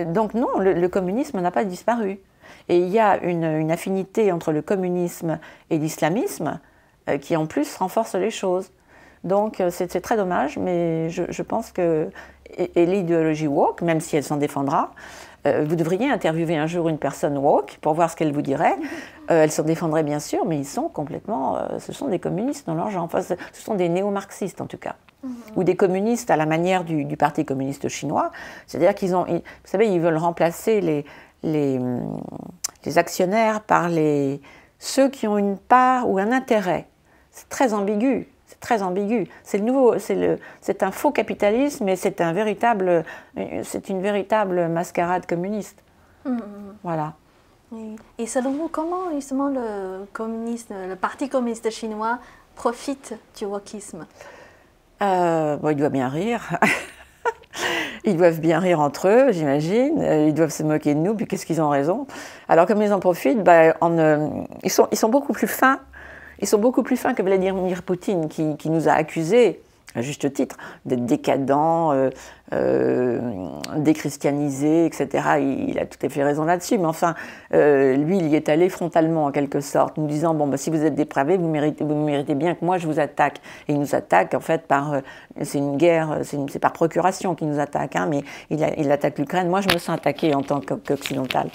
Donc non, le communisme n'a pas disparu. Et il y a une affinité entre le communisme et l'islamisme qui en plus renforce les choses. Donc c'est très dommage, mais je pense que et l'idéologie woke, même si elle s'en défendra, vous devriez interviewer un jour une personne woke pour voir ce qu'elle vous dirait. Elle s'en défendrait bien sûr, mais ils sont complètement... ce sont des communistes dans leur genre. Enfin, ce sont des néo-marxistes en tout cas. Ou des communistes à la manière du Parti communiste chinois. C'est-à-dire qu'ils ont... Vous savez, ils veulent remplacer les actionnaires par ceux qui ont une part ou un intérêt. C'est très ambigu. C'est très ambigu. C'est un faux capitalisme et c'est une véritable mascarade communiste. Voilà. Et selon vous, comment justement le Parti communiste chinois profite du wokisme? Il doit bien rire. Ils doivent bien rire entre eux, j'imagine. Ils doivent se moquer de nous, puis qu'est-ce qu'ils ont raison. Alors comme ils en profitent, ils sont beaucoup plus fins. Ils sont beaucoup plus fins que Vladimir Poutine, qui nous a accusés à juste titre, d'être décadent, déchristianisé, etc. Il a tout à fait raison là-dessus, mais enfin, lui, il y est allé frontalement, en quelque sorte, nous disant, bon, bah, si vous êtes dépravé, vous méritez bien que moi, je vous attaque. Et il nous attaque, en fait, c'est une guerre, c'est par procuration qu'il nous attaque, hein, mais il attaque l'Ukraine. Moi, je me sens attaquée en tant qu'occidentale.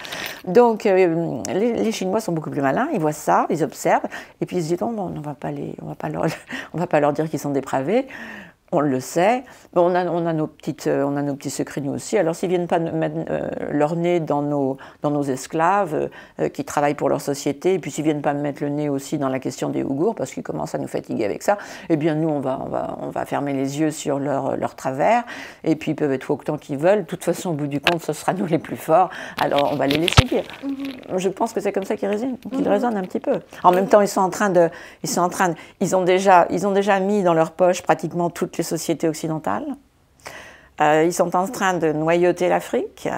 Donc, les Chinois sont beaucoup plus malins, ils voient ça, ils observent, et puis ils se disent, bon, on va pas leur dire qu'ils sont dépravés. On le sait. On a nos petits secrets nous aussi. Alors s'ils viennent pas mettre leur nez dans nos esclaves qui travaillent pour leur société, et puis s'ils viennent pas mettre le nez aussi dans la question des Ouïghours, parce qu'ils commencent à nous fatiguer avec ça, eh bien nous on va fermer les yeux sur leur travers. Et puis ils peuvent être autant qu'ils veulent. De toute façon, au bout du compte, ce sera nous les plus forts. Alors on va les laisser dire. Je pense que c'est comme ça qu'ils raisonnent un petit peu. En même temps, ils ont déjà mis dans leur poche pratiquement toutes les sociétés occidentales. Ils sont en train de noyauter l'Afrique,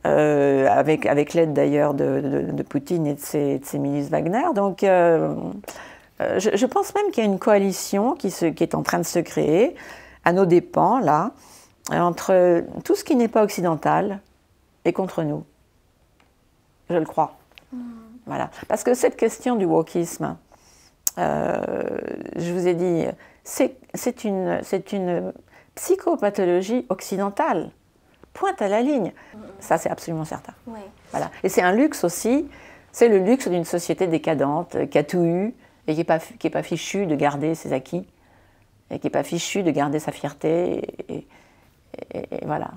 avec l'aide d'ailleurs de Poutine et de ses milices Wagner. Donc je pense même qu'il y a une coalition qui est en train de se créer, à nos dépens, là, entre tout ce qui n'est pas occidental et contre nous. Je le crois. Voilà. Parce que cette question du wokisme, je vous ai dit, c'est une psychopathologie occidentale. Pointe à la ligne. Ça, c'est absolument certain. Oui. Voilà. Et c'est un luxe aussi. C'est le luxe d'une société décadente qui a tout eu et qui n'est pas fichue de garder ses acquis et qui n'est pas fichue de garder sa fierté. Et voilà.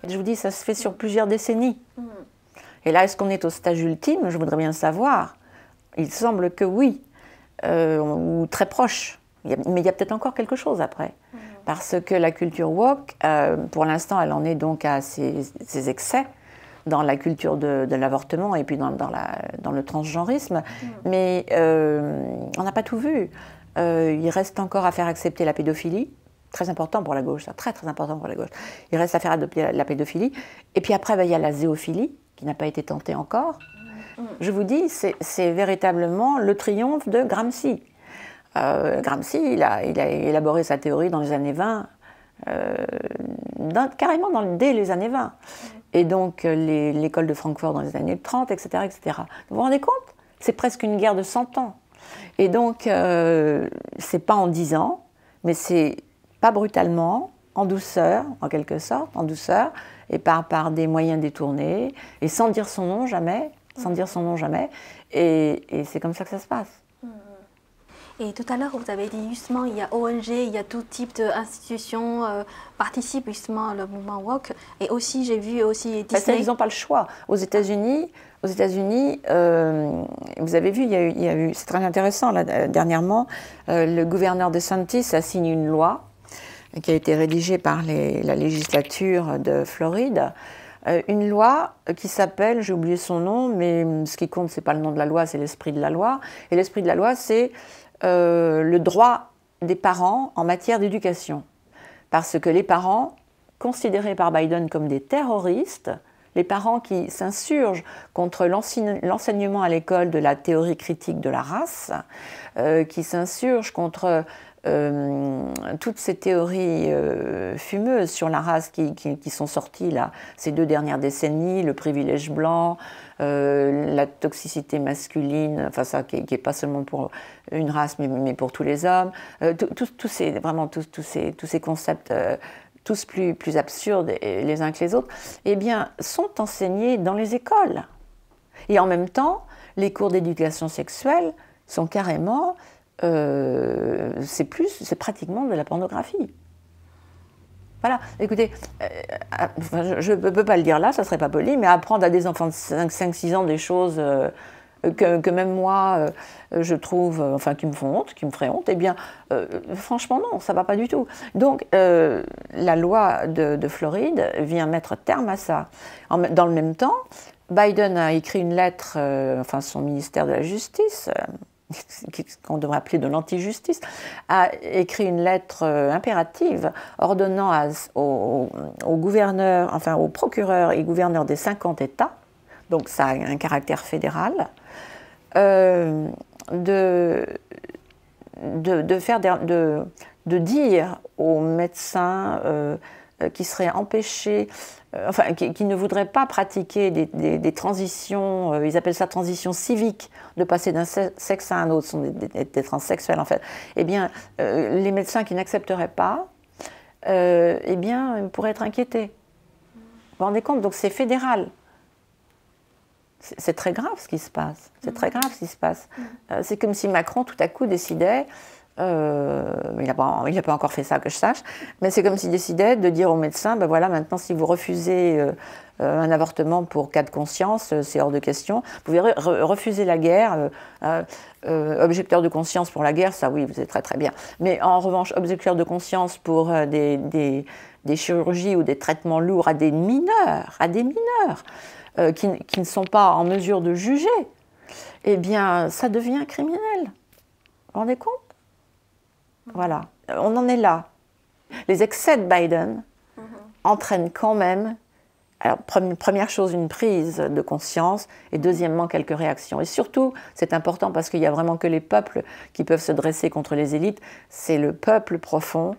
Et je vous dis, ça se fait sur plusieurs décennies. Et là, est-ce qu'on est au stage ultime? Je voudrais bien le savoir. Il semble que oui, ou très proche. Mais il y a peut-être encore quelque chose après. Parce que la culture woke, pour l'instant, elle en est donc à ses excès dans la culture de l'avortement et puis dans le transgenrisme. Mais on n'a pas tout vu. Il reste encore à faire accepter la pédophilie. Très important pour la gauche, ça, très très important pour la gauche. Il reste à faire adopter la pédophilie. Et puis après, il y a la zéophilie, qui n'a pas été tentée encore. Je vous dis, c'est véritablement le triomphe de Gramsci. Gramsci, il a élaboré sa théorie dans les années 20, carrément dès les années 20. Et donc l'école de Francfort dans les années 30, etc. etc. Vous vous rendez compte? C'est presque une guerre de 100 ans. Et donc, c'est pas en 10 ans, mais c'est pas brutalement, en douceur, en quelque sorte, en douceur, et par des moyens détournés, et sans dire son nom jamais, et c'est comme ça que ça se passe. Et tout à l'heure, vous avez dit justement, il y a ONG, il y a tout type d'institutions participent justement au mouvement woke. Et aussi, j'ai vu aussi Disney. Ils n'ont pas le choix. Aux États-Unis, vous avez vu, il y a eu c'est très intéressant, là, dernièrement, le gouverneur DeSantis a signé une loi qui a été rédigée par la législature de Floride. Une loi qui s'appelle, j'ai oublié son nom, mais ce qui compte, ce n'est pas le nom de la loi, c'est l'esprit de la loi. Et l'esprit de la loi, c'est le droit des parents en matière d'éducation. Parce que les parents, considérés par Biden comme des terroristes, les parents qui s'insurgent contre l'enseignement à l'école de la théorie critique de la race, qui s'insurgent contre toutes ces théories fumeuses sur la race qui sont sorties là, ces 2 dernières décennies, le privilège blanc, la toxicité masculine, enfin ça qui n'est pas seulement pour une race mais pour tous les hommes, tous ces concepts tous plus absurdes les uns que les autres, eh bien, sont enseignés dans les écoles. Et en même temps, les cours d'éducation sexuelle sont carrément c'est pratiquement de la pornographie. Voilà, écoutez, je ne peux pas le dire là, ça ne serait pas poli, mais apprendre à des enfants de 5-6 ans des choses que même moi, je trouve, enfin, qui me font honte, qui me feraient honte, eh bien, franchement, non, ça ne va pas du tout. Donc, la loi de Floride vient mettre terme à ça. Dans le même temps, Biden a écrit une lettre, enfin, son ministère de la Justice, qu'on devrait appeler de l'anti-justice, a écrit une lettre impérative ordonnant aux gouverneurs, enfin aux procureurs et gouverneurs des 50 États, donc ça a un caractère fédéral, de de dire aux médecins qui seraient empêchés, enfin, qui ne voudraient pas pratiquer des transitions, ils appellent ça transition civique, de passer d'un sexe à un autre, ce sont des transsexuels en fait, eh bien, les médecins qui n'accepteraient pas, eh bien, ils pourraient être inquiétés. Vous vous rendez compte? Donc c'est fédéral. C'est très grave ce qui se passe. C'est très grave ce qui se passe. C'est comme si Macron, tout à coup, décidait, il n'a pas encore fait ça que je sache, mais c'est comme s'il décidait de dire aux médecins, ben voilà, maintenant si vous refusez un avortement pour cas de conscience, c'est hors de question. Vous pouvez refuser la guerre, objecteur de conscience pour la guerre, ça oui, vous êtes très très bien. Mais en revanche, objecteur de conscience pour des chirurgies ou des traitements lourds à des mineurs, qui ne sont pas en mesure de juger, eh bien, ça devient criminel. Vous vous rendez compte? Voilà, on en est là. Les excès de Biden entraînent quand même, alors, première chose, une prise de conscience, et deuxièmement, quelques réactions. Et surtout, c'est important parce qu'il n'y a vraiment que les peuples qui peuvent se dresser contre les élites, c'est le peuple profond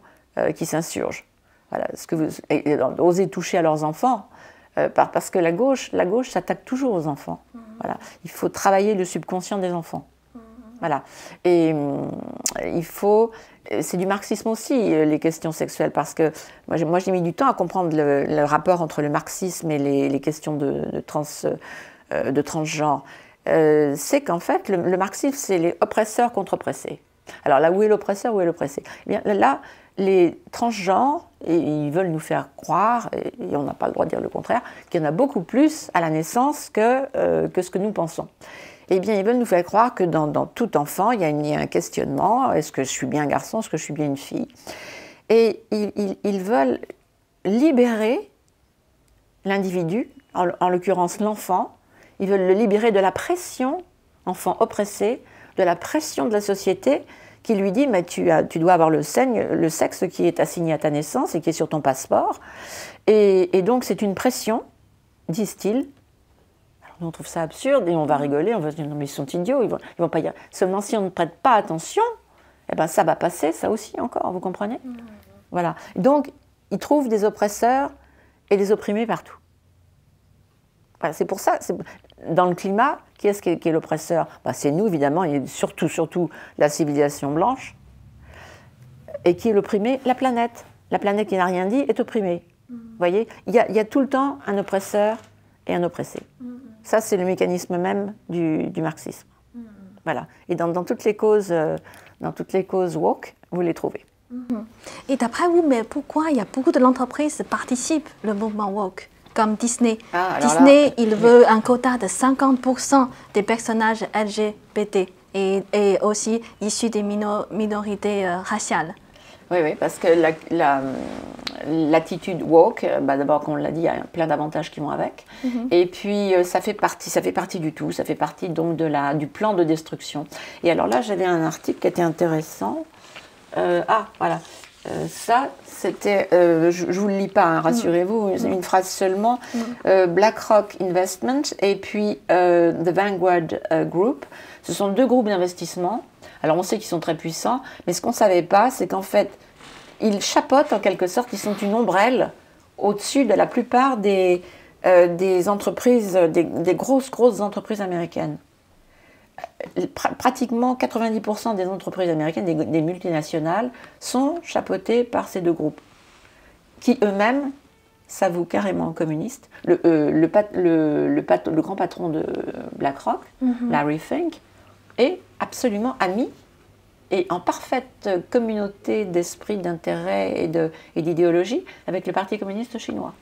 qui s'insurge. Voilà, oser toucher à leurs enfants, parce que la gauche s'attaque toujours aux enfants. Voilà. Il faut travailler le subconscient des enfants. Voilà. Et c'est du marxisme aussi, les questions sexuelles, parce que moi j'ai mis du temps à comprendre le rapport entre le marxisme et les questions de transgenre. C'est qu'en fait, le marxisme, c'est les oppresseurs contre oppressés. Alors là, où est l'oppresseur, où est l'oppressé? Eh bien, là, les transgenres, et ils veulent nous faire croire, et on n'a pas le droit de dire le contraire, qu'il y en a beaucoup plus à la naissance que ce que nous pensons. Eh bien, ils veulent nous faire croire que dans tout enfant, il y a un questionnement, est-ce que je suis bien un garçon, est-ce que je suis bien une fille? Et ils veulent libérer l'individu, en l'occurrence l'enfant, ils veulent le libérer de la pression, enfant oppressé, de la pression de la société qui lui dit mais tu dois avoir le sexe qui est assigné à ta naissance et qui est sur ton passeport. Et donc c'est une pression, disent-ils. Alors on trouve ça absurde et on va rigoler, on va se dire non mais ils sont idiots, ils vont pas y aller. Seulement si on ne prête pas attention, eh ben ça va passer, ça aussi encore, vous comprenez? Voilà. Donc ils trouvent des oppresseurs et des opprimés partout. Voilà, c'est pour ça, dans le climat, qui est-ce qui est l'oppresseur? Ben, c'est nous, évidemment, et surtout la civilisation blanche. Et qui est l'opprimé? La planète. La planète qui n'a rien dit est opprimée. Vous voyez, il y a tout le temps un oppresseur et un oppressé. Ça, c'est le mécanisme même du marxisme. Voilà. Et dans toutes les causes woke, vous les trouvez. Et d'après vous, mais pourquoi il y a beaucoup d'entreprises qui participent au mouvement woke? Comme Disney. Disney, il veut un quota de 50% des personnages LGBT et aussi issus des minorités raciales. Oui, parce que l'attitude woke, d'abord, comme on l'a dit, il y a plein d'avantages qui vont avec. Et puis, ça fait partie du tout, ça fait partie donc du plan de destruction. Et alors là, j'avais un article qui était intéressant. Voilà. Ça, c'était, je ne vous le lis pas, hein, rassurez-vous, une phrase seulement. BlackRock Investment et puis The Vanguard Group, ce sont deux groupes d'investissement. Alors on sait qu'ils sont très puissants, mais ce qu'on ne savait pas, c'est qu'en fait, ils chapeautent en quelque sorte, ils sont une ombrelle au-dessus de la plupart des entreprises, des grosses entreprises américaines. Pratiquement 90% des entreprises américaines, des multinationales, sont chapeautées par ces deux groupes, qui eux-mêmes s'avouent carrément communistes. Le grand patron de BlackRock, Larry Fink, est absolument ami et en parfaite communauté d'esprit, d'intérêt et d'idéologie avec le Parti communiste chinois.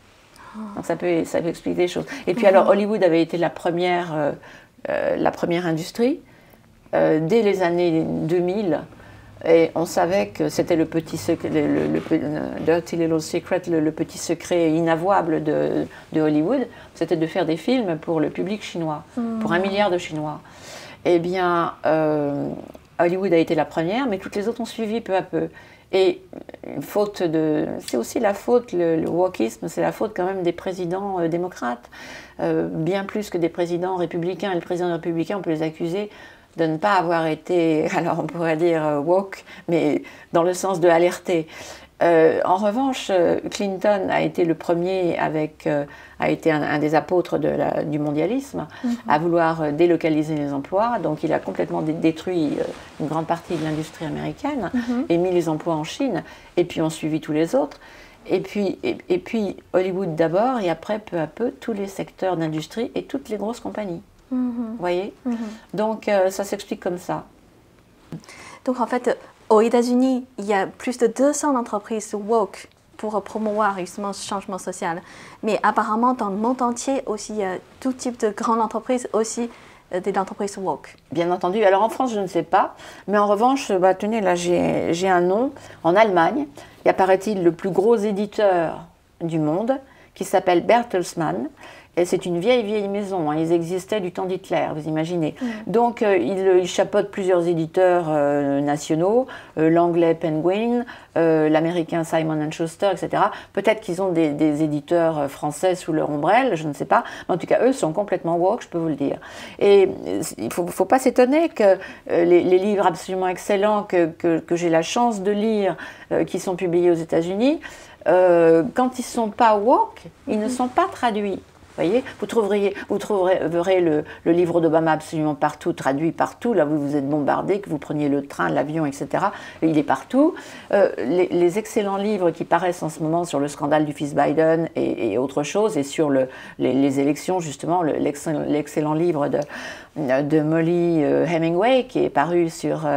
Donc ça peut expliquer des choses. Et puis alors Hollywood avait été la première industrie dès les années 2000, et on savait que c'était le petit secret, Dirty Little Secret, le petit secret inavouable de Hollywood, c'était de faire des films pour le public chinois, pour 1 milliard de Chinois. Eh bien, Hollywood a été la première, mais toutes les autres ont suivi peu à peu. Et c'est aussi la faute, le wokisme, c'est la faute quand même des présidents démocrates, bien plus que des présidents républicains. Et le président républicain, on peut les accuser de ne pas avoir été, alors on pourrait dire woke, mais dans le sens de alerter. En revanche, Clinton a été le premier a été un des apôtres du mondialisme, à vouloir délocaliser les emplois. Donc il a complètement détruit une grande partie de l'industrie américaine et mis les emplois en Chine. Et puis ont suivi tous les autres. Et puis Hollywood d'abord, et après, peu à peu, tous les secteurs d'industrie et toutes les grosses compagnies. Vous voyez? Donc ça s'explique comme ça. Donc en fait, aux États-Unis, il y a plus de 200 entreprises woke pour promouvoir justement ce changement social. Mais apparemment, dans le monde entier aussi, il y a tout type de grandes entreprises, aussi des entreprises woke. Bien entendu. Alors en France, je ne sais pas. Mais en revanche, bah, tenez, là, j'ai un nom. En Allemagne, il y a, paraît-il, le plus gros éditeur du monde qui s'appelle Bertelsmann. Et c'est une vieille maison, hein. Ils existaient du temps d'Hitler, vous imaginez. Donc ils chapeautent plusieurs éditeurs nationaux, l'anglais Penguin, l'américain Simon & Schuster, etc. Peut-être qu'ils ont des éditeurs français sous leur ombrelle, je ne sais pas. Mais en tout cas, eux sont complètement woke, je peux vous le dire. Et il ne faut pas s'étonner que les livres absolument excellents que j'ai la chance de lire, qui sont publiés aux États-Unis, quand ils ne sont pas woke, ils ne sont pas traduits. Voyez, vous trouverez le livre d'Obama absolument partout, traduit partout. Là, vous êtes bombardé, que vous preniez le train, l'avion, etc. Il est partout. Les excellents livres qui paraissent en ce moment sur le scandale du fils Biden et autre chose, et sur les élections, justement, l'excellent livre de Molly Hemingway, qui est paru sur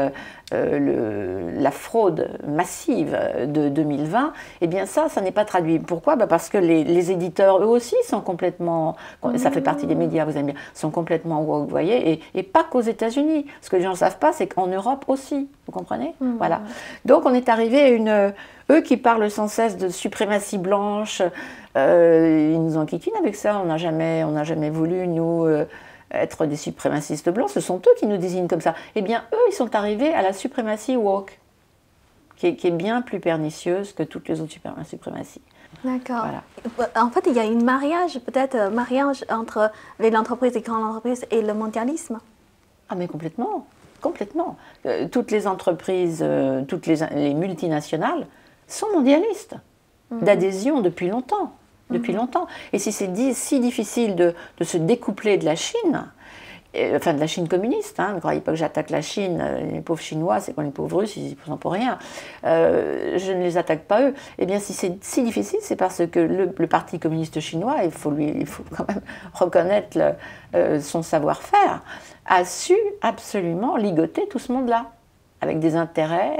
la fraude massive de 2020, eh bien ça n'est pas traduit. Pourquoi? Parce que les éditeurs, eux aussi, sont complètement, ça fait partie des médias, vous aimez bien, sont complètement woke, vous voyez, et pas qu'aux États-Unis. Ce que les gens ne savent pas, c'est qu'en Europe aussi, vous comprenez? Voilà. Donc on est arrivé à eux qui parlent sans cesse de suprématie blanche, ils nous enquiquinent avec ça, on n'a jamais voulu, nous... être des suprémacistes blancs, ce sont eux qui nous désignent comme ça. Eh bien, eux, ils sont arrivés à la suprématie woke, qui est bien plus pernicieuse que toutes les autres suprématies. D'accord. Voilà. En fait, il y a un mariage entre les entreprises, les grandes entreprises et le mondialisme. Ah, mais complètement, complètement. Toutes les entreprises, toutes les multinationales sont mondialistes, d'adhésion depuis longtemps. Depuis longtemps. Et si c'est si difficile de se découpler de la Chine, enfin de la Chine communiste, hein, ne croyez pas que j'attaque la Chine, les pauvres Chinois, c'est comme les pauvres Russes, ils ne sont pour rien, je ne les attaque pas eux. Eh bien si c'est si difficile, c'est parce que le Parti communiste chinois, il faut quand même reconnaître son savoir-faire, a su absolument ligoter tout ce monde-là, avec des intérêts.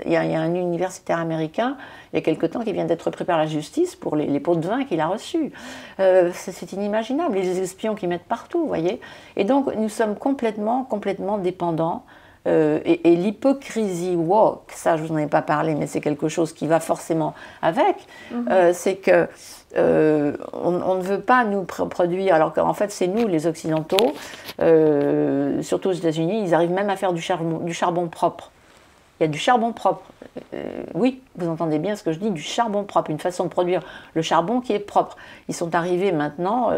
Il y a un universitaire américain, il y a quelque temps, qui vient d'être pris par la justice pour les pots de vin qu'il a reçus. C'est inimaginable, les espions qu'ils mettent partout, vous voyez. Et donc, nous sommes complètement dépendants. Et l'hypocrisie woke, ça, je vous en ai pas parlé, mais c'est quelque chose qui va forcément avec, c'est que on ne veut pas nous produire, alors qu'en fait c'est nous les Occidentaux, surtout aux États-Unis, ils arrivent même à faire du charbon propre. Il y a du charbon propre. Oui, vous entendez bien ce que je dis, du charbon propre, une façon de produire le charbon qui est propre. Ils sont arrivés maintenant,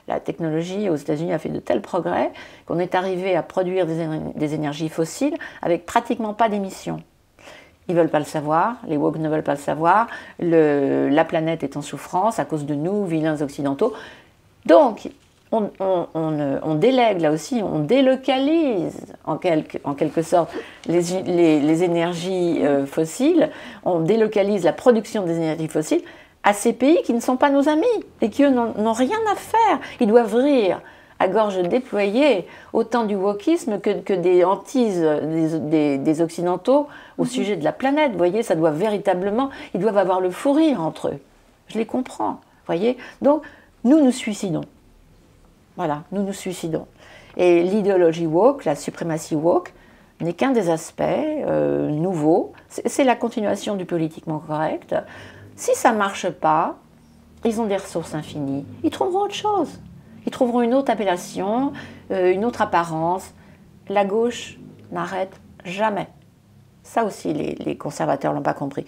la technologie aux États-Unis a fait de tels progrès qu'on est arrivé à produire des énergies fossiles avec pratiquement pas d'émissions. Ils ne veulent pas le savoir, les woke ne veulent pas le savoir, la planète est en souffrance à cause de nous, vilains occidentaux. Donc, on délègue là aussi, on délocalise en quelque sorte les énergies fossiles, on délocalise la production des énergies fossiles à ces pays qui ne sont pas nos amis et qui eux n'ont rien à faire. Ils doivent rire à gorge déployée autant du wokisme que des hantises des Occidentaux au sujet de la planète. Vous voyez, ça doit véritablement, ils doivent avoir le fou rire entre eux. Je les comprends, vous voyez. Donc, nous nous suicidons. Voilà, nous nous suicidons. Et l'idéologie woke, la suprématie woke, n'est qu'un des aspects nouveaux. C'est la continuation du politiquement correct. Si ça ne marche pas, ils ont des ressources infinies. Ils trouveront autre chose. Ils trouveront une autre appellation, une autre apparence. La gauche n'arrête jamais. Ça aussi, les conservateurs ne l'ont pas compris.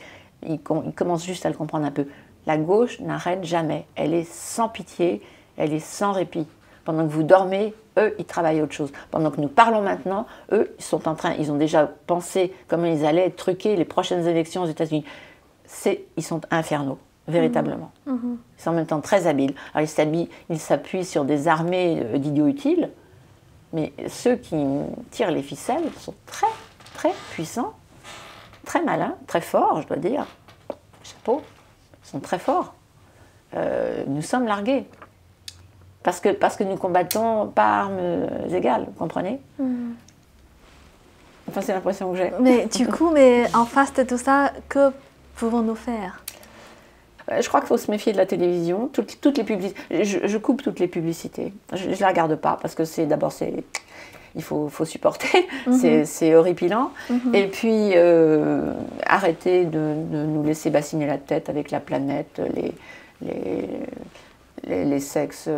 Ils commencent juste à le comprendre un peu. La gauche n'arrête jamais. Elle est sans pitié, elle est sans répit. Pendant que vous dormez, eux, ils travaillent autre chose. Pendant que nous parlons maintenant, eux, ils ont déjà pensé comment ils allaient truquer les prochaines élections aux États-Unis. Ils sont infernaux, véritablement. Ils sont en même temps très habiles. Alors ils s'appuient sur des armées d'idiots utiles, mais ceux qui tirent les ficelles sont très, très puissants, très malins, très forts, je dois dire. Chapeau, ils sont très forts. Nous sommes largués. Parce que nous combattons pas armes égales, vous comprenez? Enfin, c'est l'impression que j'ai. Mais du coup, en face de tout ça, que pouvons-nous faire? Je crois qu'il faut se méfier de la télévision. Toutes les publicités. Je coupe toutes les publicités. Je ne les regarde pas parce que il faut supporter. C'est horripilant. Et puis, arrêter de nous laisser bassiner la tête avec la planète, les sexes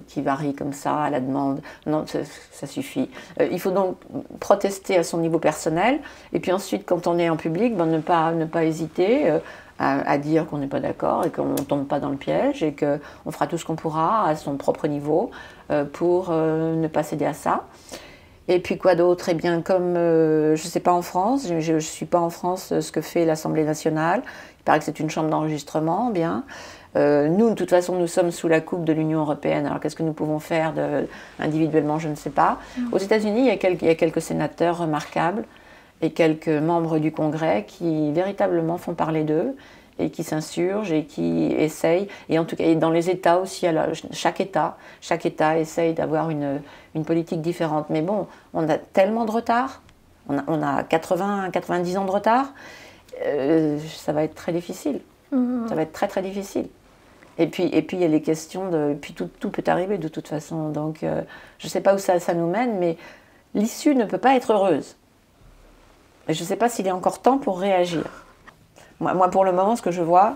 qui varient comme ça à la demande. Non, ça suffit. Il faut donc protester à son niveau personnel et puis ensuite, quand on est en public, ne pas hésiter à dire qu'on n'est pas d'accord et qu'on ne tombe pas dans le piège et qu'on fera tout ce qu'on pourra à son propre niveau pour ne pas céder à ça. Et puis quoi d'autre? Eh bien, comme je ne sais pas en France, je ne suis pas en France ce que fait l'Assemblée nationale. Il paraît que c'est une chambre d'enregistrement, bien. Nous, de toute façon, nous sommes sous la coupe de l'Union européenne. Alors, qu'est-ce que nous pouvons faire individuellement? Je ne sais pas. Aux États-Unis, il y a quelques sénateurs remarquables et quelques membres du Congrès qui véritablement font parler d'eux et qui s'insurgent et qui essayent. Et en tout cas, et dans les États aussi, chaque État essaye d'avoir une politique différente. Mais bon, on a tellement de retard. On a 90 ans de retard. Ça va être très difficile. Ça va être très, très difficile. Et puis il y a les questions puis tout peut arriver de toute façon. Donc, je ne sais pas où ça nous mène, mais l'issue ne peut pas être heureuse. Et je ne sais pas s'il est encore temps pour réagir. Moi, pour le moment, ce que je vois,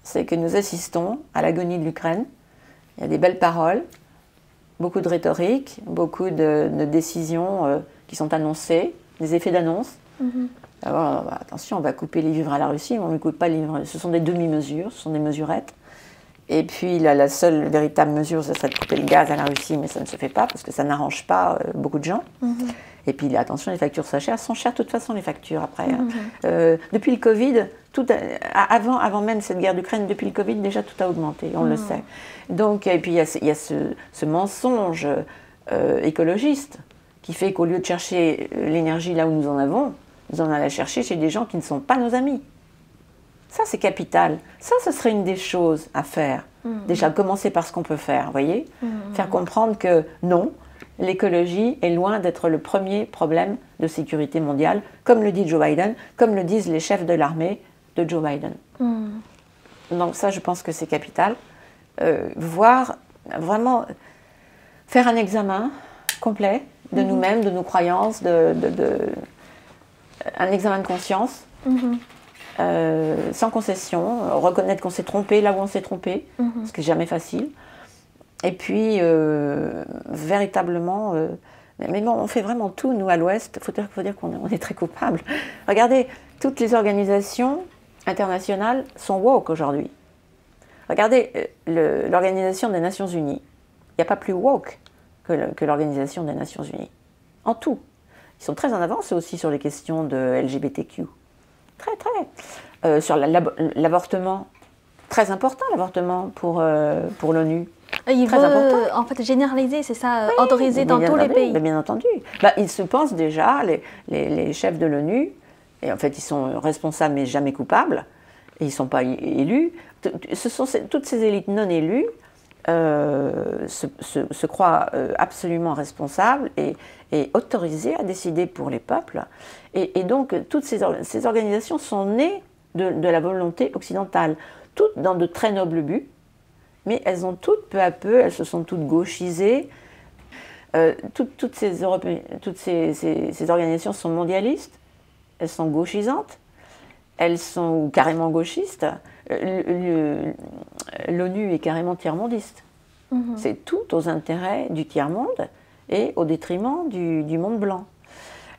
c'est que nous assistons à l'agonie de l'Ukraine. Il y a des belles paroles, beaucoup de rhétorique, beaucoup de décisions qui sont annoncées, des effets d'annonce. Alors, attention, on va couper les vivres à la Russie, mais on ne coupe pas les vivres. Ce sont des demi-mesures, ce sont des mesurettes. Et puis la seule véritable mesure, ce serait de couper le gaz à la Russie, mais ça ne se fait pas parce que ça n'arrange pas beaucoup de gens. Et puis attention, les factures sont chères de toute façon les factures après. Depuis le Covid, avant même cette guerre d'Ukraine, depuis le Covid, déjà tout a augmenté, on le sait. Donc, et puis il y a ce mensonge écologiste qui fait qu'au lieu de chercher l'énergie là où nous en avons, nous en allons la chercher chez des gens qui ne sont pas nos amis. Ça, c'est capital. Ça, ce serait une des choses à faire. Déjà, commencer par ce qu'on peut faire, vous voyez? Faire comprendre que non, l'écologie est loin d'être le premier problème de sécurité mondiale, comme le dit Joe Biden, comme le disent les chefs de l'armée de Joe Biden. Donc ça, je pense que c'est capital. Voir, vraiment, faire un examen complet de nous-mêmes, de nos croyances, un examen de conscience, sans concession, reconnaître qu'on s'est trompé là où on s'est trompé, ce qui n'est jamais facile. Et puis, véritablement, mais bon, on fait vraiment tout, nous, à l'Ouest. Il faut dire qu'on est très coupables. Regardez, toutes les organisations internationales sont woke aujourd'hui. Regardez l'Organisation des Nations Unies. Il n'y a pas plus woke que l'Organisation des Nations Unies. En tout. Ils sont très en avance aussi sur les questions de LGBTQ. Très, très. Sur l'avortement, très important l'avortement pour l'ONU. Il veut en fait généraliser, c'est ça, oui, autoriser dans tous les pays. Bien entendu. Ils se pensent déjà, les chefs de l'ONU, et en fait ils sont responsables mais jamais coupables, et ils ne sont pas élus. Toutes ces élites non élues se croient absolument responsables et autorisées à décider pour les peuples. Et donc toutes ces organisations sont nées de la volonté occidentale, toutes dans de très nobles buts, mais elles ont toutes, peu à peu, elles se sont toutes gauchisées. Toutes ces organisations sont mondialistes, elles sont gauchisantes, elles sont carrément gauchistes. L'ONU est carrément tiers-mondiste. C'est tout aux intérêts du tiers-monde et au détriment du monde blanc.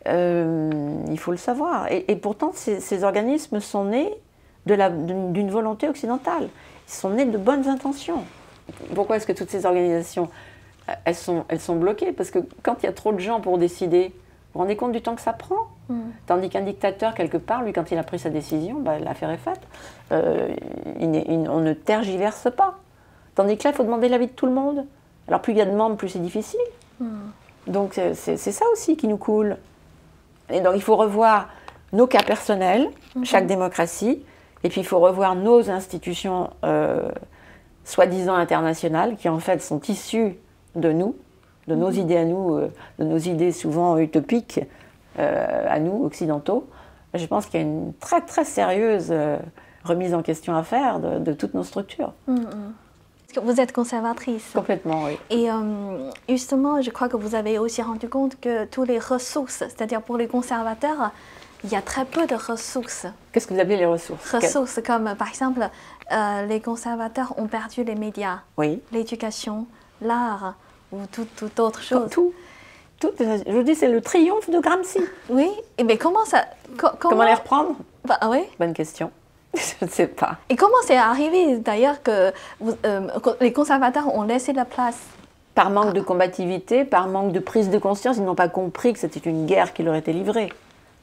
Il faut le savoir. Et pourtant, ces organismes sont nés d'une volonté occidentale. Ils sont nés de bonnes intentions. Pourquoi est-ce que toutes ces organisations elles sont bloquées, parce que quand il y a trop de gens pour décider, vous vous rendez compte du temps que ça prend? Tandis qu'un dictateur, quelque part, lui, quand il a pris sa décision, l'affaire est faite. On ne tergiverse pas. Tandis que là, il faut demander l'avis de tout le monde. Alors plus il y a de membres, plus c'est difficile. Donc c'est ça aussi qui nous coule. Et donc il faut revoir nos cas personnels, chaque démocratie, et puis il faut revoir nos institutions soi-disant internationales, qui en fait sont issues de nous, de nos idées à nous, de nos idées souvent utopiques à nous, occidentaux. Je pense qu'il y a une très très sérieuse remise en question à faire de toutes nos structures. Vous êtes conservatrice. Complètement, oui. Et justement, je crois que vous avez aussi rendu compte que toutes les ressources, c'est-à-dire pour les conservateurs, il y a très peu de ressources. Qu'est-ce que vous appelez les ressources? Ressources comme, par exemple, les conservateurs ont perdu les médias, oui, l'éducation, l'art ou toute autre chose. Tout. Je vous dis, c'est le triomphe de Gramsci. Oui, mais comment ça... Comment les reprendre? Oui. Bonne question. Je ne sais pas. Et comment c'est arrivé d'ailleurs que les conservateurs ont laissé la place? Par manque de combativité, par manque de prise de conscience, ils n'ont pas compris que c'était une guerre qui leur était livrée.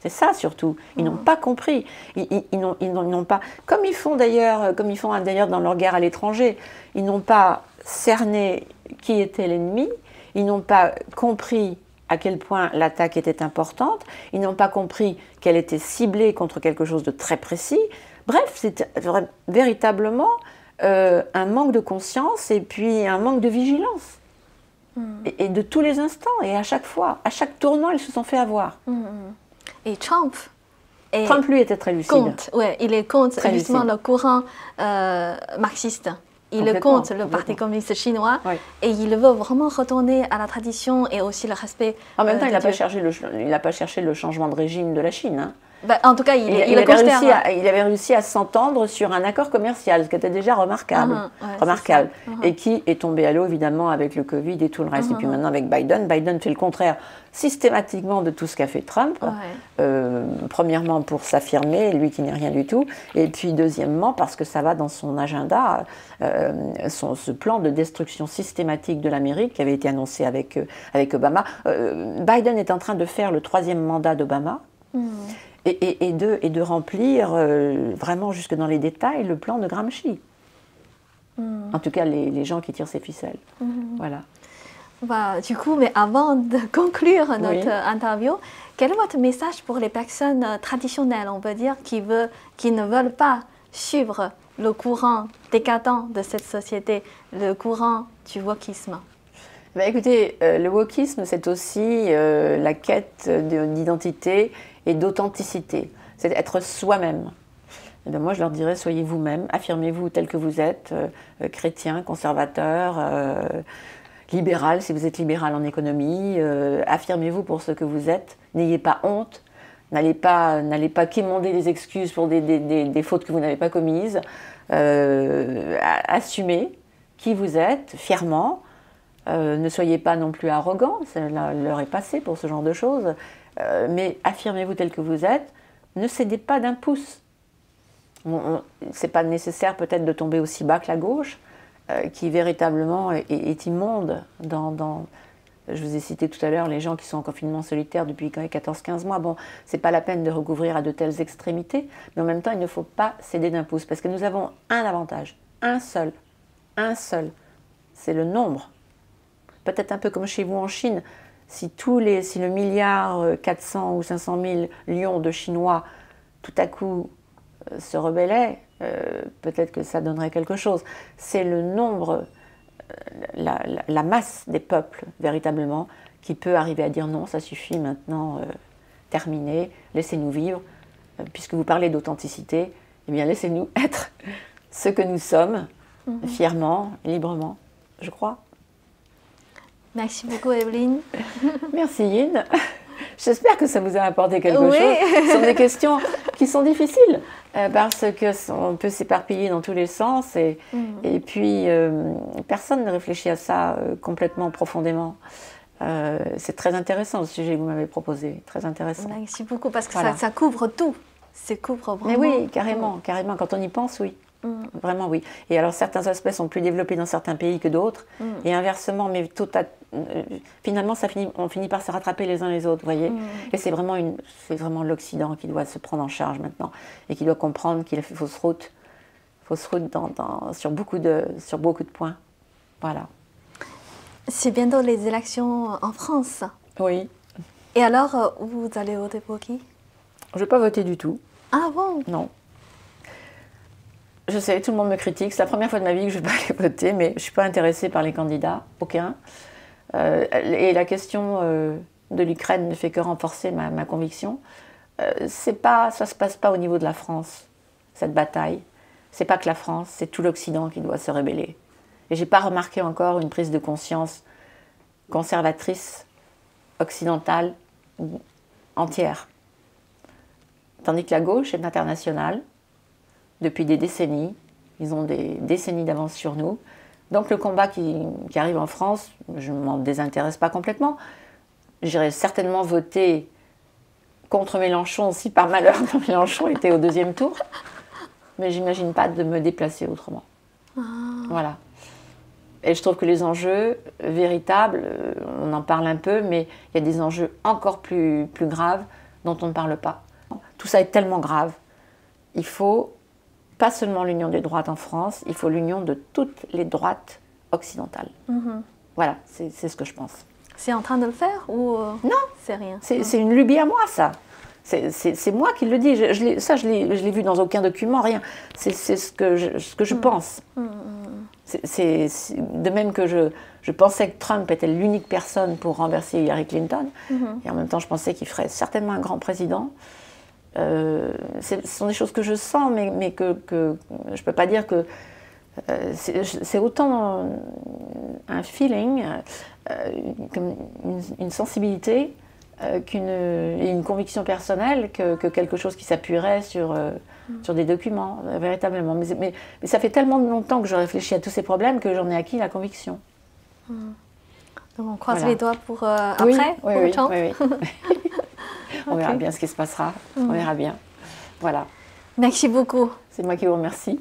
C'est ça surtout. Ils n'ont pas compris. Ils n'ont pas, comme ils font d'ailleurs dans leur guerre à l'étranger, ils n'ont pas cerné qui était l'ennemi. Ils n'ont pas compris à quel point l'attaque était importante. Ils n'ont pas compris qu'elle était ciblée contre quelque chose de très précis. Bref, c'est véritablement un manque de conscience et puis un manque de vigilance. Et de tous les instants, et à chaque fois, à chaque tournant, ils se sont fait avoir. Et Trump, lui, était très lucide. Il est contre justement le courant marxiste. Il le compte, le Parti communiste chinois, et il veut vraiment retourner à la tradition et aussi le respect. En même temps, il n'a pas cherché le changement de régime de la Chine. Hein. En tout cas, il avait réussi à s'entendre sur un accord commercial, ce qui était déjà remarquable, et qui est tombé à l'eau évidemment avec le Covid et tout le reste. Et puis maintenant avec Biden fait le contraire systématiquement de tout ce qu'a fait Trump. Premièrement pour s'affirmer, lui qui n'est rien du tout, et puis deuxièmement parce que ça va dans son agenda, ce plan de destruction systématique de l'Amérique qui avait été annoncé avec Obama. Biden est en train de faire le 3e mandat d'Obama. Et de remplir vraiment jusque dans les détails le plan de Gramsci. En tout cas, les gens qui tirent ces ficelles. Voilà. Du coup, mais avant de conclure notre interview, quel est votre message pour les personnes traditionnelles, on peut dire, qui ne veulent pas suivre le courant décadent de cette société, le courant du wokisme? Écoutez, le wokisme, c'est aussi la quête d'identité et d'authenticité. C'est être soi-même. Moi, je leur dirais, soyez vous-même, affirmez-vous tel que vous êtes, chrétien, conservateur, libéral, si vous êtes libéral en économie, affirmez-vous pour ce que vous êtes, n'ayez pas honte, n'allez pas quémander des excuses pour des fautes que vous n'avez pas commises, assumez qui vous êtes, fièrement, ne soyez pas non plus arrogant, l'heure est passée pour ce genre de choses, mais affirmez-vous tel que vous êtes, ne cédez pas d'un pouce. C'est pas nécessaire peut-être de tomber aussi bas que la gauche, qui véritablement est immonde je vous ai cité tout à l'heure les gens qui sont en confinement solitaire depuis 14-15 mois. Bon, c'est pas la peine de recouvrir à de telles extrémités, mais en même temps, il ne faut pas céder d'un pouce, parce que nous avons un avantage, un seul, c'est le nombre. Peut-être un peu comme chez vous en Chine, si le milliard 400 ou 500 000 lions de Chinois, tout à coup, se rebellaient, peut-être que ça donnerait quelque chose. C'est le nombre, la masse des peuples, véritablement, qui peut arriver à dire non, ça suffit maintenant, terminé, laissez-nous vivre. Puisque vous parlez d'authenticité, eh bien laissez-nous être ce que nous sommes, fièrement, librement, je crois. Merci beaucoup, Evelyne. Merci, Yin. J'espère que ça vous a apporté quelque chose. Ce sont des questions qui sont difficiles parce qu'on peut s'éparpiller dans tous les sens et puis personne ne réfléchit à ça complètement profondément. C'est très intéressant le sujet que vous m'avez proposé, très intéressant. Merci beaucoup parce que ça couvre tout. Ça couvre vraiment. Mais oui, carrément. Quand on y pense, oui. Vraiment, oui. Et alors, certains aspects sont plus développés dans certains pays que d'autres, et inversement, mais finalement, on finit par se rattraper les uns les autres, vous voyez. Et c'est vraiment l'Occident qui doit se prendre en charge maintenant, et qui doit comprendre qu'il a fait fausse route sur beaucoup de points. Voilà. C'est bientôt les élections en France. Oui. Et alors, vous allez voter pour qui? Je ne vais pas voter du tout. Ah bon? Non. Je sais, tout le monde me critique. C'est la première fois de ma vie que je ne vais pas aller voter, mais je ne suis pas intéressée par les candidats, aucun. Et la question de l'Ukraine ne fait que renforcer ma conviction. Ça ne se passe pas au niveau de la France, cette bataille. Ce n'est pas que la France, c'est tout l'Occident qui doit se rebeller. Et je n'ai pas remarqué encore une prise de conscience conservatrice, occidentale, entière. Tandis que la gauche est internationale, depuis des décennies, ils ont des décennies d'avance sur nous. Donc le combat qui arrive en France, je ne m'en désintéresse pas complètement. J'irai certainement voter contre Mélenchon si par malheur Mélenchon était au deuxième tour. Mais j'imagine pas de me déplacer autrement. Voilà. Et je trouve que les enjeux véritables, on en parle un peu, mais il y a des enjeux encore plus graves dont on ne parle pas. Tout ça est tellement grave. Il faut pas seulement l'union des droites en France, il faut l'union de toutes les droites occidentales. Voilà, c'est ce que je pense. C'est en train de le faire ou non, c'est rien? C'est une lubie à moi, ça. C'est moi qui le dis. Je l'ai vu dans aucun document, rien. C'est ce que je pense. De même que je pensais que Trump était l'unique personne pour renverser Hillary Clinton, et en même temps je pensais qu'il ferait certainement un grand président. Ce sont des choses que je sens, mais que je ne peux pas dire que c'est autant un feeling, comme une sensibilité et une conviction personnelle que quelque chose qui s'appuierait sur des documents, véritablement. Mais ça fait tellement longtemps que je réfléchis à tous ces problèmes que j'en ai acquis la conviction. Donc on croise les doigts pour après, oui, pour Trump. Oui. On verra bien ce qui se passera. On verra bien. Voilà. Merci beaucoup. C'est moi qui vous remercie.